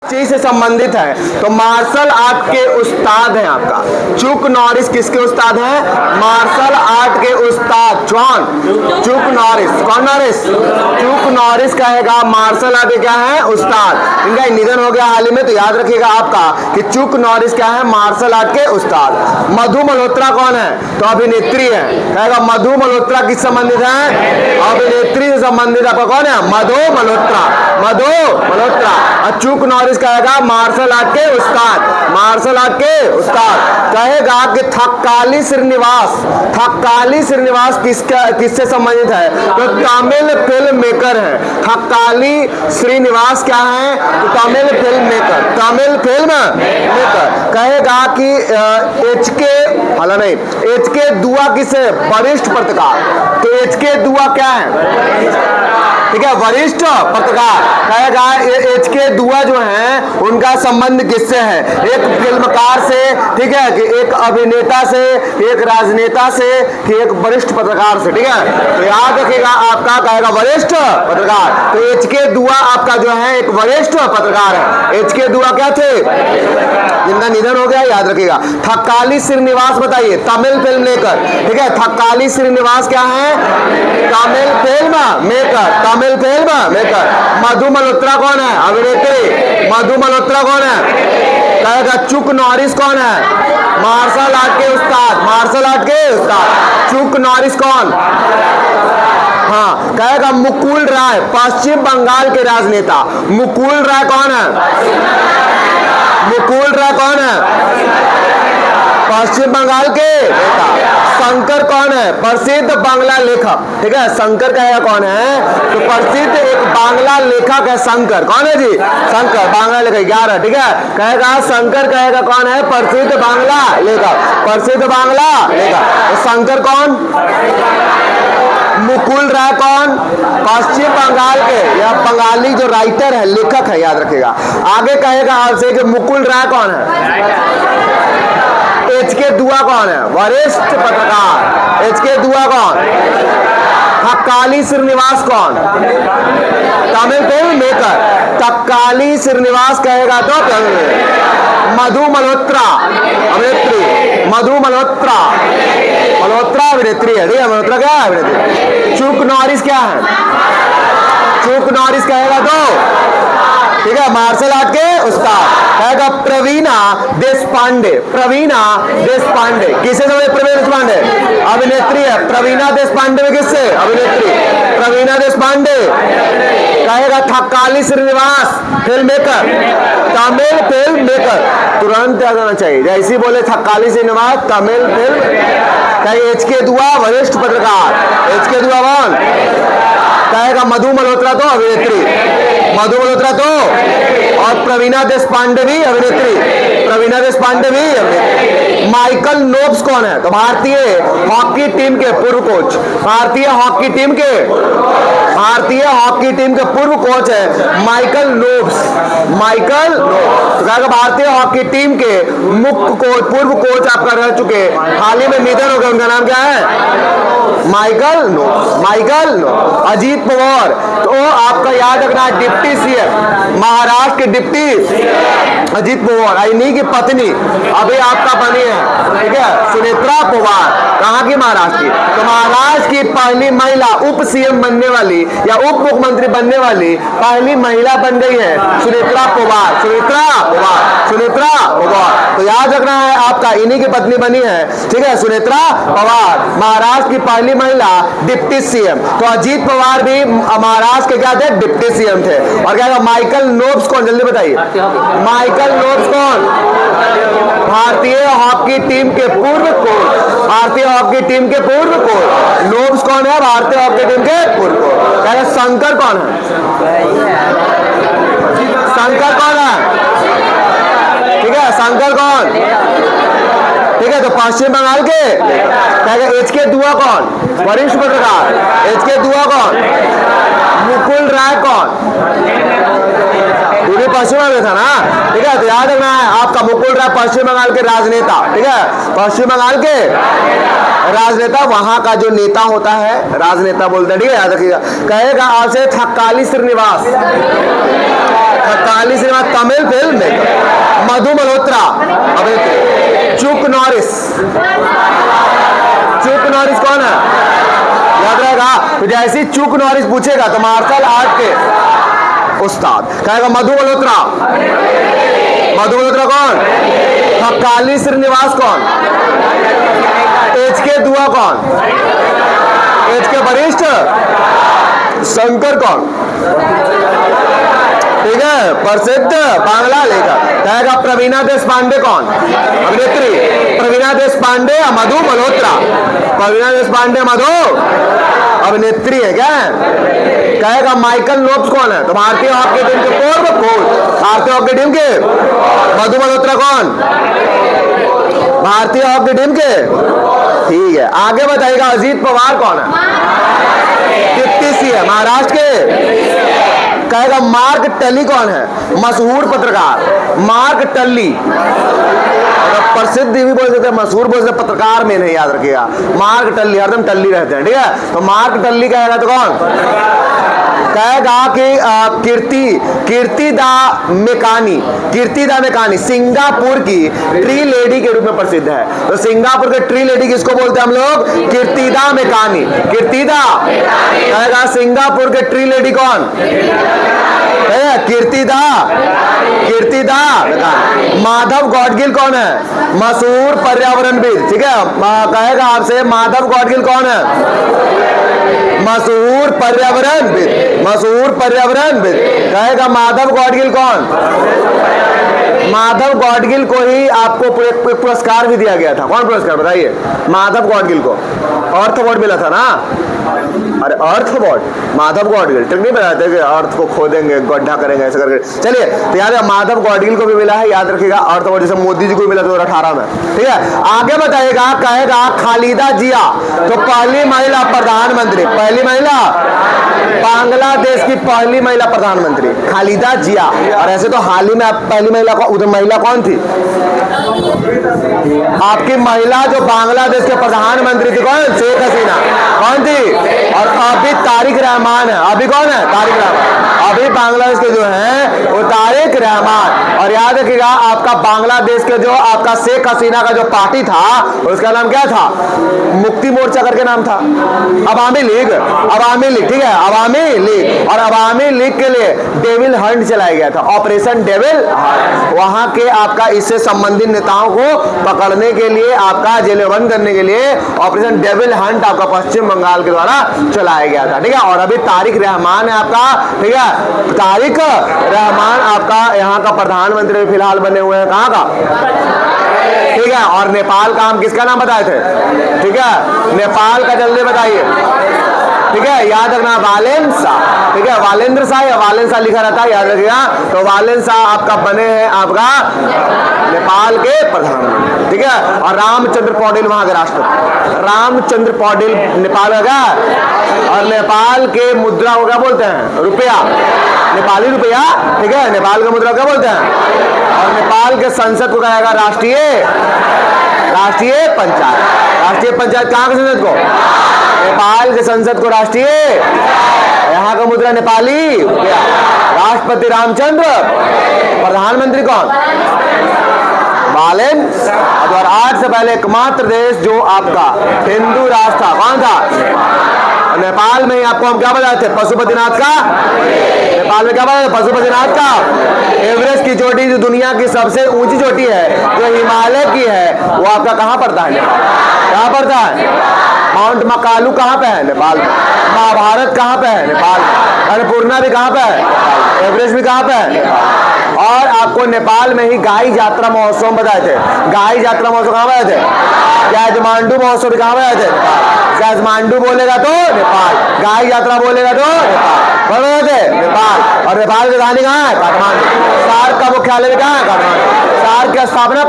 चीज से संबंधित है। तो मार्शल आर्ट के उस्ताद हैं आपका चुक नॉरिस। किसके उस्ताद हैं? मार्शल आर्ट के उस्ताद जॉन चुक नॉरिस। कौन नॉरिस? चुक नॉरिस कहेगा मार्शल आर्ट के क्या है? उस्ताद। इनका निधन हो गया हाल ही में, तो याद रखिएगा आपका कि चुक नॉरिस क्या है? मार्शल आर्ट के उस्ताद। मधु मल्होत्रा कौन है? तो अभिनेत्री है। कहेगा मधु मल्होत्रा किस संबंधित है? अभिनेत्री से संबंधित आपका कौन है? मधु मल्होत्रा। मधु मल्होत्रा। चुक नॉरिस कहेगा मार्शल आर्ट के उस्ताद। मार्शल आर्ट के उस्ताद। कहेगा कि थक्काली श्रीनिवास। थक्काली श्रीनिवास किससे संबंधित है? तो तमिल फिल्म मेकर है। थक्काली श्रीनिवास क्या है? तो Tamil film maker. Tamil film maker. कहेगा कि एच.के. दुआ किसे? वरिष्ठ पत्रकार। तो एच.के. दुआ क्या है? ठीक है, वरिष्ठ पत्रकार। कहेगा एच.के. दुआ जो है उनका संबंध किससे है? एक फिल्मकार से, ठीक है, कि एक अभिनेता से, एक राजनेता से, कि एक वरिष्ठ पत्रकार से। ठीक है, तो याद रखिएगा आपका कहेगा वरिष्ठ पत्रकार। तो एच.के. दुआ आपका जो है एक वरिष्ठ पत्रकार है। एच.के. दुआ क्या थे? जिनका निधन हो गया, याद रखिएगा। थक्काली श्रीनिवास बताइए, तमिल फिल्म मेकर। ठीक है, थक्काली श्रीनिवास क्या है? Tamil film maker. Tamil film maker. Madhu Malhotra कौन है? अभिनेत्री। मधु मल्होत्रा कौन है? कहेगा चुक नॉरिस कौन है? मार्शल आर्ट के उस्ताद। मार्शल आर्ट के उस्ताद। चुक नॉरिस कौन? हाँ, कहेगा मुकुल राय, पश्चिम बंगाल के राजनेता। मुकुल राय कौन है? मुकुल राय कौन है? पश्चिम बंगाल के नेता। शंकर कौन है? प्रसिद्ध बांग्ला लेखक। ठीक है, शंकर कहेगा कौन है? तो प्रसिद्ध एक बांग्ला लेखक है शंकर। कौन है जी? शंकर, बांग्ला लेखक। 11। ठीक है, कहेगा शंकर कहेगा कौन है? प्रसिद्ध बांग्ला लेखक। प्रसिद्ध बांग्ला लेखक। तो शंकर कौन? मुकुल राय कौन? पश्चिम बंगाल के, या बंगाली जो राइटर है, लेखक है, याद रखिएगा। आगे कहेगा आपसे कि मुकुल राय कौन है? एच.के. दुआ कौन है? वरिष्ठ पत्रकार। एच.के. दुआ कौन? थक्काली श्रीनिवास कौन? Tamil film maker. थक्काली श्रीनिवास कहेगा तो मधु मल्होत्रा अभिनेत्री। मधु मल्होत्रा। मल्होत्रा अभिनेत्री है। ठीक है, मल्होत्रा क्या है? अभिनेत्री। चुक नॉरिस क्या है? चुक नॉरिस कहेगा तो, ठीक है, मार्शल आर्ट के उस्ताद। कहेगा प्रवीणा देशपांडे। प्रवीणा देशपांडे किससे समझे? प्रवीणा देशपांडे अभिनेत्री है। प्रवीणा देशपांडे में किससे? अभिनेत्री। प्रवीणा देशपांडे। कहेगा Thakkali Srinivas film maker. Tamil film maker. तुरंत आ जाना चाहिए, जैसे बोले थक्काली श्रीनिवास तमिल फिल्म। कहे एच.के. दुआ वरिष्ठ पत्रकार। एच.के. दुआ कौन? कहेगा मधु मल्होत्रा तो अभिनेत्री। मधु मल्होत्रा तो, और प्रवीणा देशपांडे भी अभिनेत्री। प्रवीणा देशपांडे भी अभिनेत्री। माइकल नोब्स कौन है? तो भारतीय हॉकी टीम के पूर्व कोच। भारतीय हॉकी टीम के पूर्व कोच है माइकल नोब्स। Michael knobs. तो भारतीय हॉकी टीम के मुख्य कोच, पूर्व कोच आपका रह चुके, हाल ही में निधन हो गया। उनका नाम क्या है? Michael knobs. Michael knobs. Ajit Pawar तो आपका याद रखना है डिप्टी सीएम, महाराष्ट्र के डिप्टी अजीत पवार। इन्हीं की पत्नी अभी आपका बनी है, ठीक है, सुनेत्रा पवार। कहाँ की? महाराष्ट्र की। तो महाराष्ट्र की पहली महिला उप सीएम बनने वाली या उप मुख्यमंत्री बनने वाली पहली महिला बन गई है सुनेत्रा पवार। सुनेत्रा पवार। सुनेत्रा पवार। तो याद रखना है आपका, इन्हीं की पत्नी बनी है, ठीक है, सुनेत्रा पवार, महाराष्ट्र की पहली महिला डिप्टी सीएम। तो अजीत पवार भी महाराष्ट्र के क्या थे? डिप्टी सीएम थे। और क्या है? माइकल नोब्स कौन? जल्दी बताइए। माइकल नोब्स कौन? भारतीय हॉकी टीम के पूर्व कोच। भारतीय हॉकी टीम के पूर्व कोच। नोब्स कौन है? भारतीय हॉकी टीम के पूर्व कोच। क्या है? शंकर कौन है? शंकर कौन है? ठीक है, शंकर कौन? ठीक है, तो पश्चिम बंगाल के। एच.के. दुआ कौन? वरिष्ठ पत्रकार। एच.के. दुआ कौन? मुकुल राय कौन? पूरे पश्चिम बंगाल था ना, ठीक है। तो याद रखना है आपका मुकुल राय पश्चिम बंगाल के राजनेता, ठीक है, पश्चिम बंगाल के राजनेता, वहां का जो नेता होता है राजनेता बोलते हैं, ठीक है, याद रखिएगा। कहेगा आपसे Thakkali Srinivas, Thakali cinema Tamil film maker. Madhu Malhotra अभिनेत्री। चुक नॉरिस, चुक नॉरिस कौन है? याद रहेगा। तो जैसे चुक नॉरिस पूछेगा तो मार्शल आर्ट के उस्ताद कहेगा मधु मल्होत्रा। मधु मल्होत्रा कौन? थकाली श्रीनिवास कौन? एच.के. दुआ कौन? एच.के. वरिष्ठ शंकर कौन? ठीक है, प्रसिद्ध बांग्ला लेखक कहेगा प्रवीणा देशपांडे कौन? अभिनेत्री। प्रवीणा देशपांडे या मधु मल्होत्रा? प्रवीणा देशपांडे मधु अभिनेत्री है क्या? कहेगा माइकल लोब्स कौन है? तो भारतीय हॉकी टीम के पूर्व कोच। भारतीय हॉकी टीम के मधु मल्होत्रा कौन? भारतीय हॉकी टीम के। ठीक है, आगे बताइएगा अजीत पवार कौन है? कितनी सी है? महाराष्ट्र के। कहेगा मार्क टली कौन है? मशहूर पत्रकार मार्क टली। प्रसिद्ध भी बोल सकते हैं, मशहूर बोल सकते, पत्रकार में नहीं याद रखिएगा। मार्क टल्ली, हरदम टल्ली रहते हैं। ठीक है, तो मार्क टल्ली कहेगा तो कौन? कहेगा कि कीर्तिदा मेकानी सिंगापुर की ट्री लेडी के रूप में प्रसिद्ध है। तो सिंगापुर के ट्री लेडी किसको बोलते हैं हम लोग? कीर्तिदा मेकानी। कीर्तिदा कहेगा सिंगापुर के ट्री लेडी कौन? कीर्तिदा माधव गॉडगिल कौन है? मशहूर पर्यावरणविद। ठीक है, कहेगा आपसे माधव गॉडगिल कौन है? मशहूर पर्यावरणविद। कहेगा माधव गॉडगिल कौन? माधव गॉडगिल को ही आपको पुरस्कार भी दिया गया था। कौन पुरस्कार बताइए? माधव गॉडगिल को अर्थ अवार्ड मिला था ना। अरे अर्थ अवार्ड, माधव गॉडगिल। ठीक नहीं बताते कि अर्थ को खोदेंगे, गड्ढा करेंगे, ऐसा करके। चलिए, तो याद है माधव गॉडगिल को भी मिला है, याद रखिएगा। अर्थ अवार्ड जैसे मोदी जी को मिला 2018 में। ठीक है, आगे बताइएगा। कहेगा खालिदा जिया तो पहली महिला प्रधानमंत्री। पहली महिला बांग्लादेश की पहली महिला प्रधानमंत्री खालिदा जिया। और ऐसे तो हाल ही में पहली महिला उधर महिला कौन थी? आपकी महिला जो बांग्लादेश के प्रधानमंत्री थी कौन? शेख हसीना। कौन थी? और अभी तारिक रहमान है। अभी कौन है? तारिक रहमान। अभी बांग्लादेश के जो हैं वो तारिक रहमान। और याद रखिएगा आपका बांग्लादेश के जो आपका शेख हसीना का जो पार्टी था उसका नाम क्या था? मुक्ति मोर्चा करके नाम था। अवामी लीग। ठीक है, अवामी लीग। और अवामी लीग के लिए डेविल हंट चलाया गया था, ऑपरेशन डेविल हंट। वहां के आपका इससे संबंधित नेताओं को पकड़ने के लिए, आपका जेलबंद करने के लिए ऑपरेशन डेविल हंट आपका पश्चिम बंगाल के द्वारा चलाया गया था। ठीक है, और अभी तारिक रहमान है आपका। ठीक है, तारिक रहमान आपका यहाँ का प्रधानमंत्री फिलहाल बने हुए हैं। कहाँ का? ठीक है, और नेपाल का हम किसका नाम बताए थे? ठीक है, नेपाल का जल्दी बताइए। ठीक है, याद रखना वालेंसा। ठीक है, वालेंद्र शाह या वालेंसा लिखा रहता है, याद रखिएगा। तो वालेंसा आपका बने हैं आपका नेपाल के प्रधानमंत्री। ठीक है, और रामचंद्र पौडेल वहां के राष्ट्रपति। रामचंद्र पौडेल नेपाल का। और नेपाल के मुद्रा को क्या बोलते हैं? रुपया, नेपाली रुपया। ठीक है, नेपाल का मुद्रा क्या बोलते हैं? और नेपाल के संसद को कहेगा राष्ट्रीय पंचायत। राष्ट्रीय पंचायत कहाँ के संसद को? नेपाल के संसद को राष्ट्रीय। यहाँ का मुद्रा नेपाली रुपया। राष्ट्रपति रामचंद्र, प्रधानमंत्री कौन? बालेन। 2008 से पहले एकमात्र देश जो आपका हिंदू राष्ट्र था, कौन था? नेपाल में आपको हम क्या बताए थे? पशुपतिनाथ का। नेपाल में क्या बताए थे? पशुपतिनाथ का। एवरेस्ट की चोटी जो दुनिया की सबसे ऊंची चोटी है, जो हिमालय की है, वो आपका कहाँ पड़ता है? कहाँ पड़ता है? माउंट मकालू कहाँ पे है? नेपाल में। महाभारत कहाँ पे है? नेपाल में। अन्नपूर्णा भी कहाँ पे है? एवरेस्ट भी कहाँ पे है? और आपको नेपाल में ही गाई यात्रा महोत्सव बताए थे। गाई यात्रा महोत्सव कहाँ बताए थे? काठमांडू महोत्सव भी कहाँ बताए थे? काठमांडू बोलेगा तो नेपाल, गाई यात्रा बोलेगा तो नेपाल, नेपाल। और नेपाल की राजधानी कहाँ है? काठमांडू। सार्क का मुख्यालय कहाँ है? काठमांडू। सार्क की स्थापना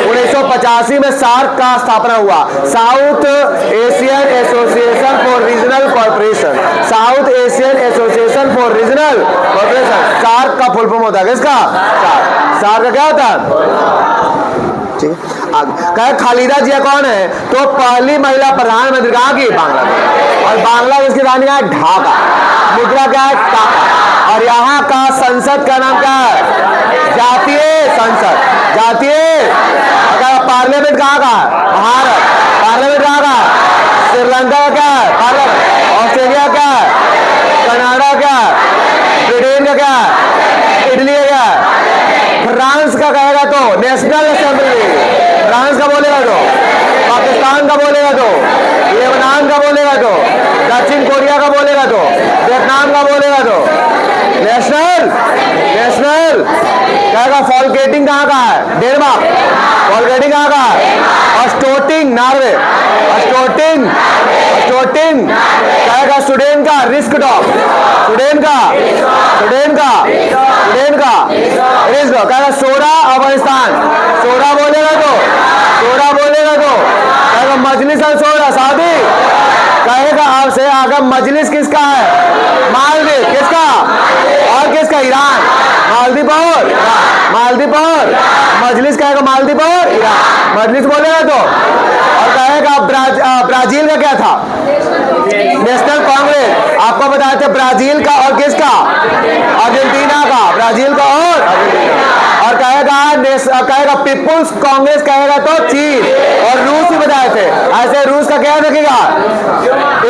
1985 में सार्क का स्थापना हुआ। South Asian association for regional corporation. South Asian association for regional corporation. SAARC का फुल फॉर्म होता है किसका? सार्क का क्या होता है? ठीक है। कहे खालिदा जिया कौन है? तो पहली महिला प्रधानमंत्री कहाँ की? बांग्लादेश। और बांग्लादेश की राजधानी है ढाका। मुद्रा क्या है? टाका। और यहाँ का संसद का नाम क्या है? जातीय संसद। जातीय। पार्लियामेंट कहाँ का है? भारत। पार्लियामेंट कहाँ का है? श्रीलंका का क्या है? पार्लियामेंट। ऑस्ट्रेलिया क्या है? कनाडा क्या है? ब्रिटेन का क्या है? इटली का क्या है? फ्रांस का कहेगा तो नेशनल असेंबली। फ्रांस का बोलेगा तो, पाकिस्तान का बोलेगा तो, लेबनान का बोलेगा तो, दक्षिण कोरिया का बोलेगा तो, वियतनाम का बोलेगा तो नेशनल। नेशनल कहेगा। फॉलकेटिंग कहाँ का है? डेनमार्क। फॉलकेटिंग कहाँ का है? अस्टोटिंग नॉर्वे। अस्टोटिंग। अस्टोटिंग कहेगा स्वीडन का। Risk dog. स्वीडन का। स्वीडन का। स्वीडन का रिस्क डॉग कहेगा। सोरा अफगानिस्तान। सोरा बोलेगा तो, सोरा बोलेगा तो कहेगा मजलिस अल सोरा सऊदी। कहेगा आपसे आगे मजलिस किसका है? मालदीव। किसका? और किसका? ईरान। मालदीव और मालदीव और मजलिस कहेगा मालदीव और ईरान। मजलिस बोलेगा तो। और कहेगा ब्राजील का क्या था? नेशनल कांग्रेस। आपको बताए थे ब्राजील का और किसका? अर्जेंटीना का। ब्राजील का और अर्जेंटीना। और कहेगा पीपुल्स कांग्रेस कहेगा तो चीन और रूस भी बताए थे। ऐसे रूस का क्या रखेगा?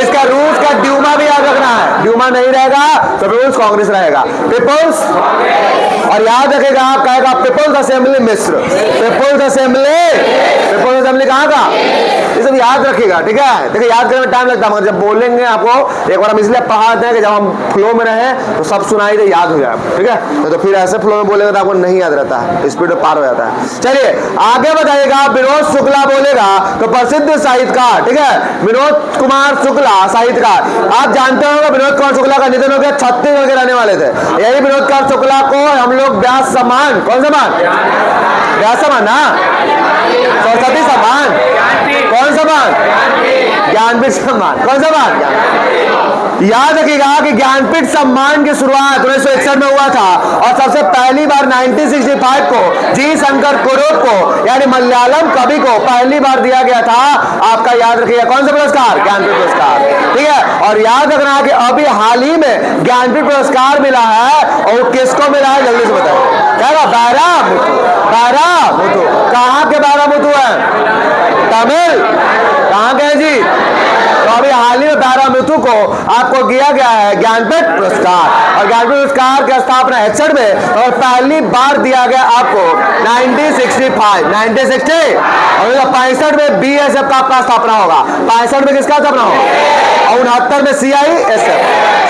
इसका रूस का ड्यूमा भी याद रखना है। ड्यूमा नहीं रहेगा तो पीपुल्स कांग्रेस रहेगा। पीपुल्स। और याद रखेगा आप कहेगा पीपुल्स असेंबली मिस्र। People's assembly. पीपुल्स असेंबली कहाँ का? ये सब याद रखिएगा। ठीक है। देखिए याद करने में टाइम लगता है मगर जब बोलेंगे आपको एक बार हम इसलिए पढ़ाते हैं कि जब हम फ्लो में रहे तो सब सुनाई दे, याद हो जाए। ठीक है। तो फिर ऐसे फ्लो में बोलेंगे तो आपको नहीं याद रहता है, स्पीड में पार हो जाता है। चलिए आगे बताइएगा। विनोद शुक्ला बोलेगा तो प्रसिद्ध साहित्यकार। ठीक है। विनोद कुमार शुक्ला साहित्यकार। आप जानते होंगे विनोद कुमार शुक्ला का निधन हो गया। छत्तीसगढ़ के रहने वाले थे। यही विनोद कुमार शुक्ला को हम लोग व्यास सम्मान, कौन सम्मान? व्यास सम्मान ना, सरस्वती सम्मान, कौन सम्मान? ज्ञानपीठ सम्मान। कौन सम्मान? याद रखिएगा कि ज्ञानपीठ सम्मान की शुरुआत 1961 में हुआ था और सबसे पहली बार 1965 को जी शंकर कुरुप को यानी मलयालम कवि को पहली बार दिया गया था। आपका याद रखिएगा कौन सा पुरस्कार? ज्ञानपीठ पुरस्कार। ठीक है। और याद रखना है कि अभी हाल ही में ज्ञानपीठ पुरस्कार मिला है और किसको मिला है जल्दी से बताइए। कहेगा बैरामुथु। बैरामुथु कहाँ के बैरामुथु है? तमिल। कहाँ के जी? तो अभी हाल ही में बैरामुथु को आपको दिया गया है ज्ञानपीठ पुरस्कार। और ज्ञानपीठ पुरस्कार की स्थापना 61 में और पहली बार दिया गया आपको 1965 और 65 में बीएसएफ का आपका स्थापना होगा। 65 में किसका स्थापना होगा? और 69 में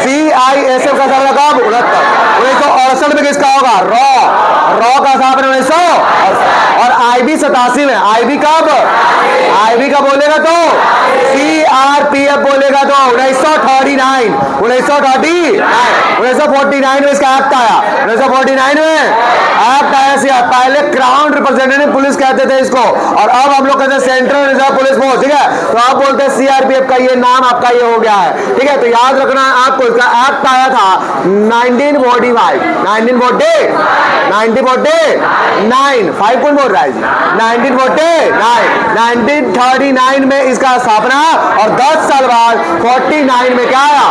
सीआईएसएफ का स्थापना कब? 1968 में किसका होगा? रॉ का स्थापना 1968 और आईबी 87 में। आईबी कब? आईबी का बोलेगा तो सीआरपीएफ बोलेगा तो 1949 में इसका एक्ट आया। 1949 में एक्ट आया। पहले क्राउन रिप्रेजेंटेटिव पुलिस कहते थे इसको और अब हम लोग कहते हैं सेंट्रल रिजर्व पुलिस फोर्स। ठीक है। तो आप बोलते हैं सीआरपीएफ का ये नाम आपका ये हो गया है। ठीक है। तो याद रखना है आपको इसका एक्ट आया था 1945 5 कौन बोल रहा है? 1939 में इसका स्थापना और 10 साल बाद 49 में क्या आया?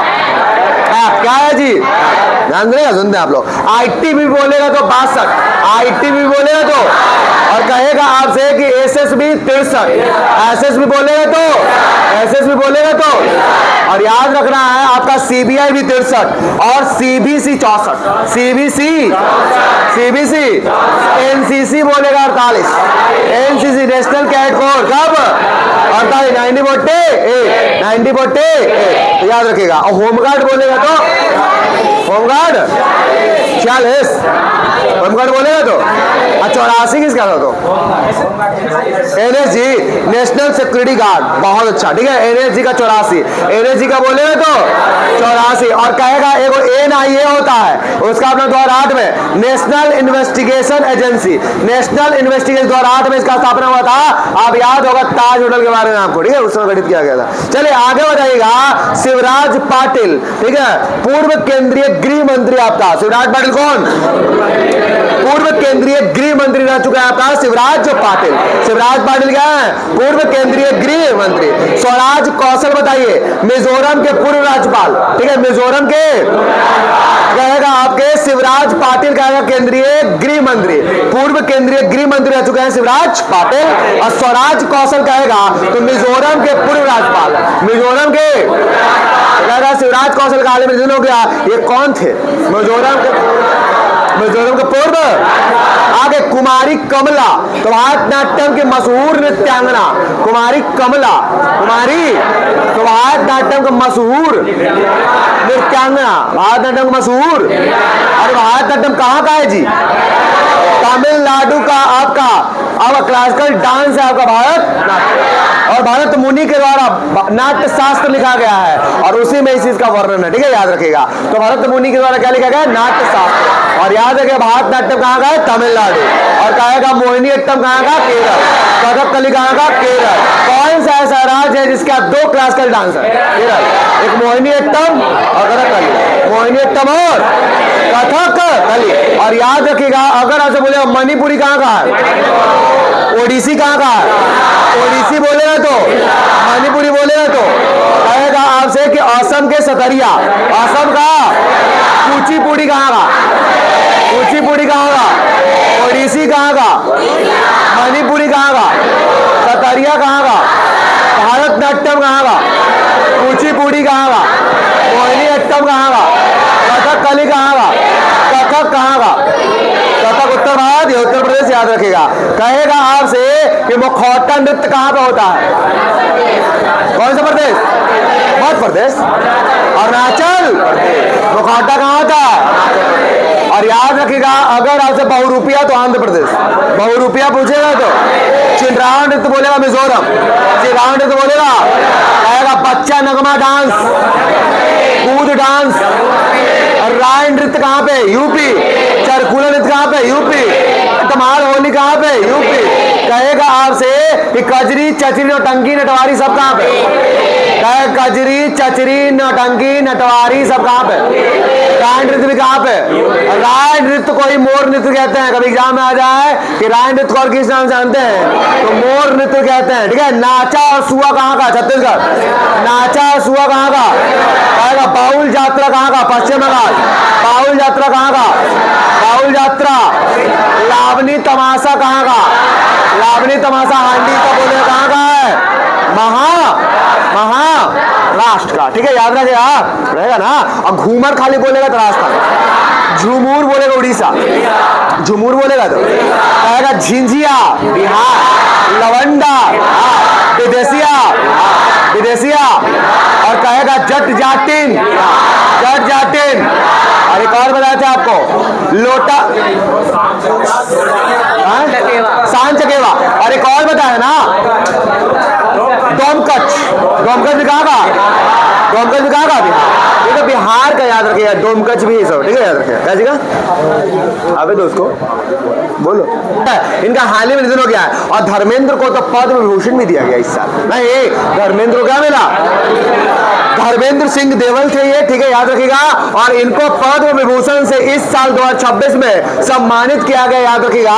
क्या है जी? ध्यान देगा, सुनते हैं आप लोग। आईटीबी बोलेगा तो 62, आईटीबी बोलेगा तो और कहेगा आपसे कि एसएसबी 63, एसएसबी बोलेगा तो एसएसबी बोलेगा तो और याद रखना है आपका सीबीआई भी 63 और सीबीसी 64, सीबीसी एनसीसी बोलेगा 48, एनसीसी नेशनल कैडेट कोर कब 48 90 याद रखेगा। और होमगार्ड बोलेगा तो होमगार्ड 46, होमगार्ड बोलेगा तो 84 किसका था? तो एनएसजी नेशनल सिक्योरिटी गार्ड, बहुत अच्छा। ठीक है। एनएसजी का 84, एनएसजी का बोलेगा तो 84 और कहेगा एक एनआईए होता है उसका अपना 2008 में national investigation agency, national investigation 2008 में इसका स्थापना हुआ था। आप याद होगा ताज होटल के बारे में आपको। ठीक है। उस समय गठित किया गया था। चलिए आगे बताइएगा। शिवराज पाटिल, ठीक है, पूर्व केंद्रीय गृह मंत्री। आपका शिवराज पाटिल कौन? पूर्व केंद्रीय गृह मंत्री रह चुका है आपका शिवराज पाटिल। शिवराज पाटिल क्या है? पूर्व केंद्रीय गृह मंत्री। स्वराज कौशल बताइए, मिजोरम के पूर्व राज्यपाल, ठीक है, मिजोरम के कहेगा आपके शिवराज पाटिल कहेगा केंद्रीय गृह मंत्री, पूर्व केंद्रीय गृह मंत्री रह चुके हैं शिवराज पाटिल। और स्वराज कौशल कहेगा तो मिजोरम के पूर्व राज्यपाल, मिजोरम के कहेगा शिवराज कौशल का हाल में निधन हो गया। ये कौन थे? मिजोरम के पूर्व। आगे कुमारी कमला, तो भारतनाट्यम की मशहूर नृत्यांगना कुमारी कमला, कुमारी तो भारतनाट्यम का मशहूर नृत्यांगना, भारतनाट्यम का मशहूर। अरे भारतनाट्यम कहाँ का है जी? तमिलनाडु का आपका क्लासिकल डांस है आपका भारत। और भरत मुनि के द्वारा नाट्य शास्त्र लिखा गया है और उसी में इस चीज का वर्णन है, ठीक है, याद रखिएगा। तो भरत मुनि के द्वारा क्या लिखा गया? नाट्य शास्त्र। और याद रखिए भारतनाट्यम कहाँ का है? तमिलनाडु। और कहेगा मोहिनीअट्टम कहाँ का? केरल। कथकली कहाँ का? केरल। कौन सा ऐसा राज्य है जिसका 2 क्लासिकल डांस है? केरल। एक मोहिनीअट्टम और कथकली, मोहिनीअट्टम और कथकली। और याद रखिएगा अगर आपसे बोले मणिपुरी कहाँ का है? ओडिसी कहाँ का है? ओडिसी बोलेगा तो, मणिपुरी बोलेगा तो कहेगा आपसे कि असम के सतरिया, असम का कुचिपुड़ी कहाँ का? कुचिपुड़ी कहाँ का? ओडिसी कहाँ का? मणिपुरी कहाँ का? सतरिया कहाँ का? भारतनाट्यम कहाँ का? कुचिपुड़ी कहाँ का? मोहिनीअट्टम कहाँ का? कथकली कहाँ का? कथक कहाँ का? कथक उत्तर भारत, ये उत्तर प्रदेश, याद रखेगा। कहेगा आपसे कि मुखौटा नृत्य कहाँ पे होता है? कौन सा प्रदेश? मध्य प्रदेश। अरुणाचल प्रदेश। मुखौटा कहाँ होता है? और याद रखिएगा अगर आपसे बहुरूपिया तो आंध्र प्रदेश, बहुरूपिया पूछेगा तो चिंड्राव नृत्य बोलेगा मिजोरम, चिंड्राव नृत्य बोलेगा, कहेगा बच्चा नगमा डांस, कूद डांस। और राय नृत्य कहाँ पे? यूपी। चरकुला नृत्य कहाँ पे? यूपी। धमाल होली कहाँ पे? यूपी। कहेगा आपसे कि कजरी चचरी नौटंकी नटवारी सब कहाँ पे? कहे कजरी चचरी नौटंकी नटवारी सब कहाँ पे? राय नृत्य भी कहाँ पे? राय नृत्य को ही मोर नृत्य कहते हैं। कभी एग्जाम में आ जाए कि राय नृत्य को और किस नाम जानते हैं तो मोर नृत्य कहते हैं, ठीक है। नाचा और सुआ कहाँ का? छत्तीसगढ़। नाचा और सुआ कहाँ का? कहेगा बाउल यात्रा कहाँ का? पश्चिम बंगाल। बाउल यात्रा कहाँ का? बाउल यात्रा। लावनी तमाशा कहाँ का? लावनी तमाशा हांडी का बोले कहाँ का है? महाराष्ट्र का, ठीक है, याद रखेगा, रहेगा ना। और घूमर खाली बोलेगा तो राजस्थान, झूमूर बोलेगा उड़ीसा, झूमूर बोलेगा तो कहेगा झिंझिया बिहार, लवंडा विदेशिया, विदेशिया। और कहेगा जट जाटिन, जट जाटिन। और एक और बताए थे आपको लोटा सांच चकेवा। और एक और बताया ना डोमकच, डोमकच भी कहाँ का? डोमकच भी कहाँ का? बिहार। ये तो बिहार का याद रखिएगा, डोमकच भी सब, ठीक है, याद रखिएगा। क्या जी अबे दोस्तों बोलो। इनका हाल ही में निधन हो गया है और धर्मेंद्र को तो पद्म विभूषण भी दिया गया इस साल। नहीं, धर्मेंद्र को क्या मिला? धर्मेंद्र सिंह देवल थे ये, ठीक है, याद रखिएगा। और इनको पद्म विभूषण से इस साल 2026 में सम्मानित किया गया, याद रखिएगा।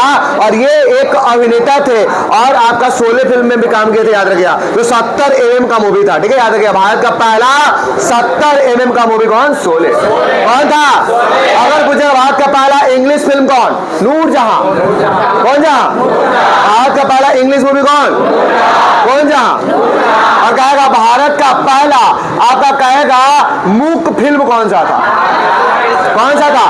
और ये एक अभिनेता थे और आपका शोले फिल्म में भी काम किए थे, याद रखिएगा। तो 70 mm का मूवी था, ठीक है, याद रखिएगा। भारत का पहला 70 mm का मूवी कौन? शोले। कौन था? अगर पूछे भारत का पहला इंग्लिश फिल्म कौन? नूरजहां। कौन जहां? भारत का पहला इंग्लिश मूवी कौन? कौन जहां? और कहेगा भारत का पहला आपका कहेगा मूक फिल्म कौन सा था? कौन सा था?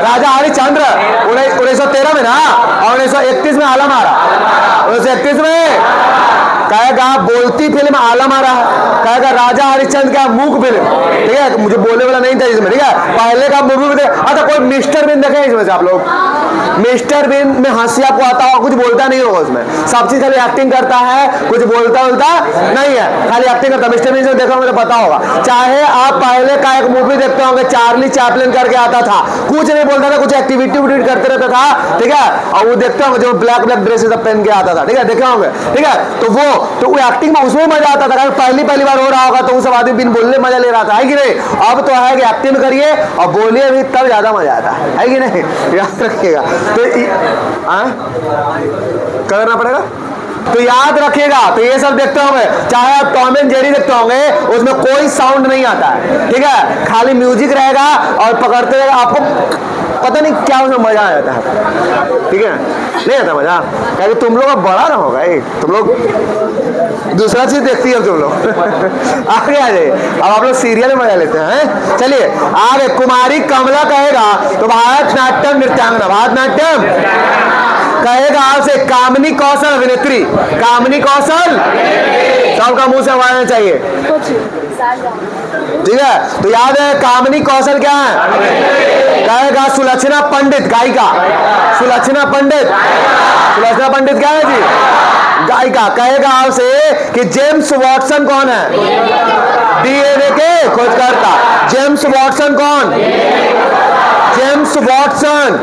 राजा हरिश्चंद्र। 1913 में ना, और 1931 में आला मारा। 1931 में कहेगा बोलती फिल्म आला मारा है, कहेगा राजा हरिश्चंद्र का मूक फिल्म, ठीक है, मुझे बोलने वाला नहीं था इसमें, ठीक है। पहले का मूवी में अच्छा कोई मिस्टर बीन देखे इसमें से आप लोग? मिस्टर बीन में हंसी आपको आता होगा, कुछ बोलता नहीं होगा उसमें, सब चीज खाली एक्टिंग करता है, कुछ बोलता नहीं है, खाली एक्टिंग करता। मिस्टर बीन से देखा मुझे पता होगा। चाहे आप पहले का एक मूवी देखते होंगे चार्ली चैपलिन करके आता था, कुछ नहीं बोलता था, कुछ एक्टिविटी करते रहता था, ठीक है। और वो देखते होंगे जो ब्लैक ब्लैक ड्रेसेस पहन के आता था, ठीक है, देखे होंगे, ठीक है। तो वो एक्टिंग में उसमें मजा आता था। पहली बार अगर हो रहा होगा तो उस आदमी बिन बोलने मजा ले रहा था, है कि नहीं? अब तो है कि एक्टिंग करिए और बोलिए भी, तब ज्यादा मजा आता है कि नहीं? याद रखिएगा। तो करना पड़ेगा, तो याद रखिएगा। तो ये सब देखते होंगे, चाहे आप टॉम एंड जेरी देखते होंगे, उसमें कोई साउंड नहीं आता है, ठीक है, खाली म्यूजिक रहेगा और पकड़ते रहेगा, आपको पता नहीं क्या उसमें मजा आ जाता है, ठीक है? नहीं आता मजा, क्योंकि तुम लोग अब बड़ा ना होगा, तुम लोग दूसरा चीज देखती है तुम लोग। आगे आ जाइए, अब आप लोग सीरियल में मजा लेते हैं। चलिए आगे, कुमारी कमला कहेगा तो भारतनाट्यम नृत्यांगना, भारतनाट्यम कहेगा आपसे कामिनी कौशल अभिनेत्री, कामिनी कौशल, सबका मुंह से आवाज चाहिए, ठीक है? तो याद है कामिनी कौशल क्या है? कहेगा सुलक्षणा पंडित, गायिका सुलक्षणा पंडित, सुलक्षणा पंडित क्या है जी? गायिका। कहेगा आपसे कि जेम्स वॉटसन कौन है? डीएनए के खोजकर्ता। जेम्स वॉटसन कौन? जेम्स वॉटसन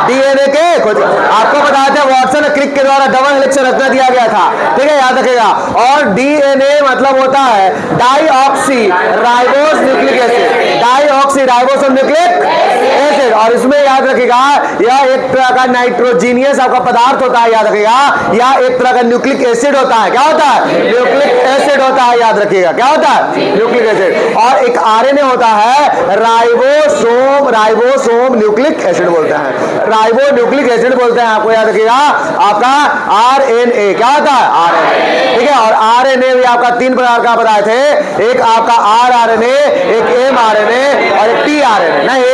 डीएनए के खोज, आपको बताते हैं वॉटसन क्रिक के द्वारा डबल हेलिक्स रचना दिया गया था, ठीक है, याद रखेगा। और डीएनए मतलब होता है deoxy ribose nucleic acid, deoxy ribose nucleic acid. और इसमें याद रखेगा यह एक तरह का नाइट्रोजीनियस आपका पदार्थ होता है, याद रखेगा, या एक तरह का न्यूक्लिक एसिड होता है। क्या होता है? न्यूक्लिक एसिड होता है, याद रखिएगा, क्या होता है? Nucleic acid. और एक आरएनए होता है राइबोसोम, राइबोसोम न्यूक्लिक एसिड बोलते हैं, राइबो न्यूक्लिक एसिड बोलते हैं, आपको याद रखिएगा। आपका आरएनए क्या होता है? आरएनए, ठीक है। और आरएनए भी आपका 3 प्रकार का बताए थे, एक आपका आरआरएनए, एक एमआरएनए और एक टीआरएनए। नहीं,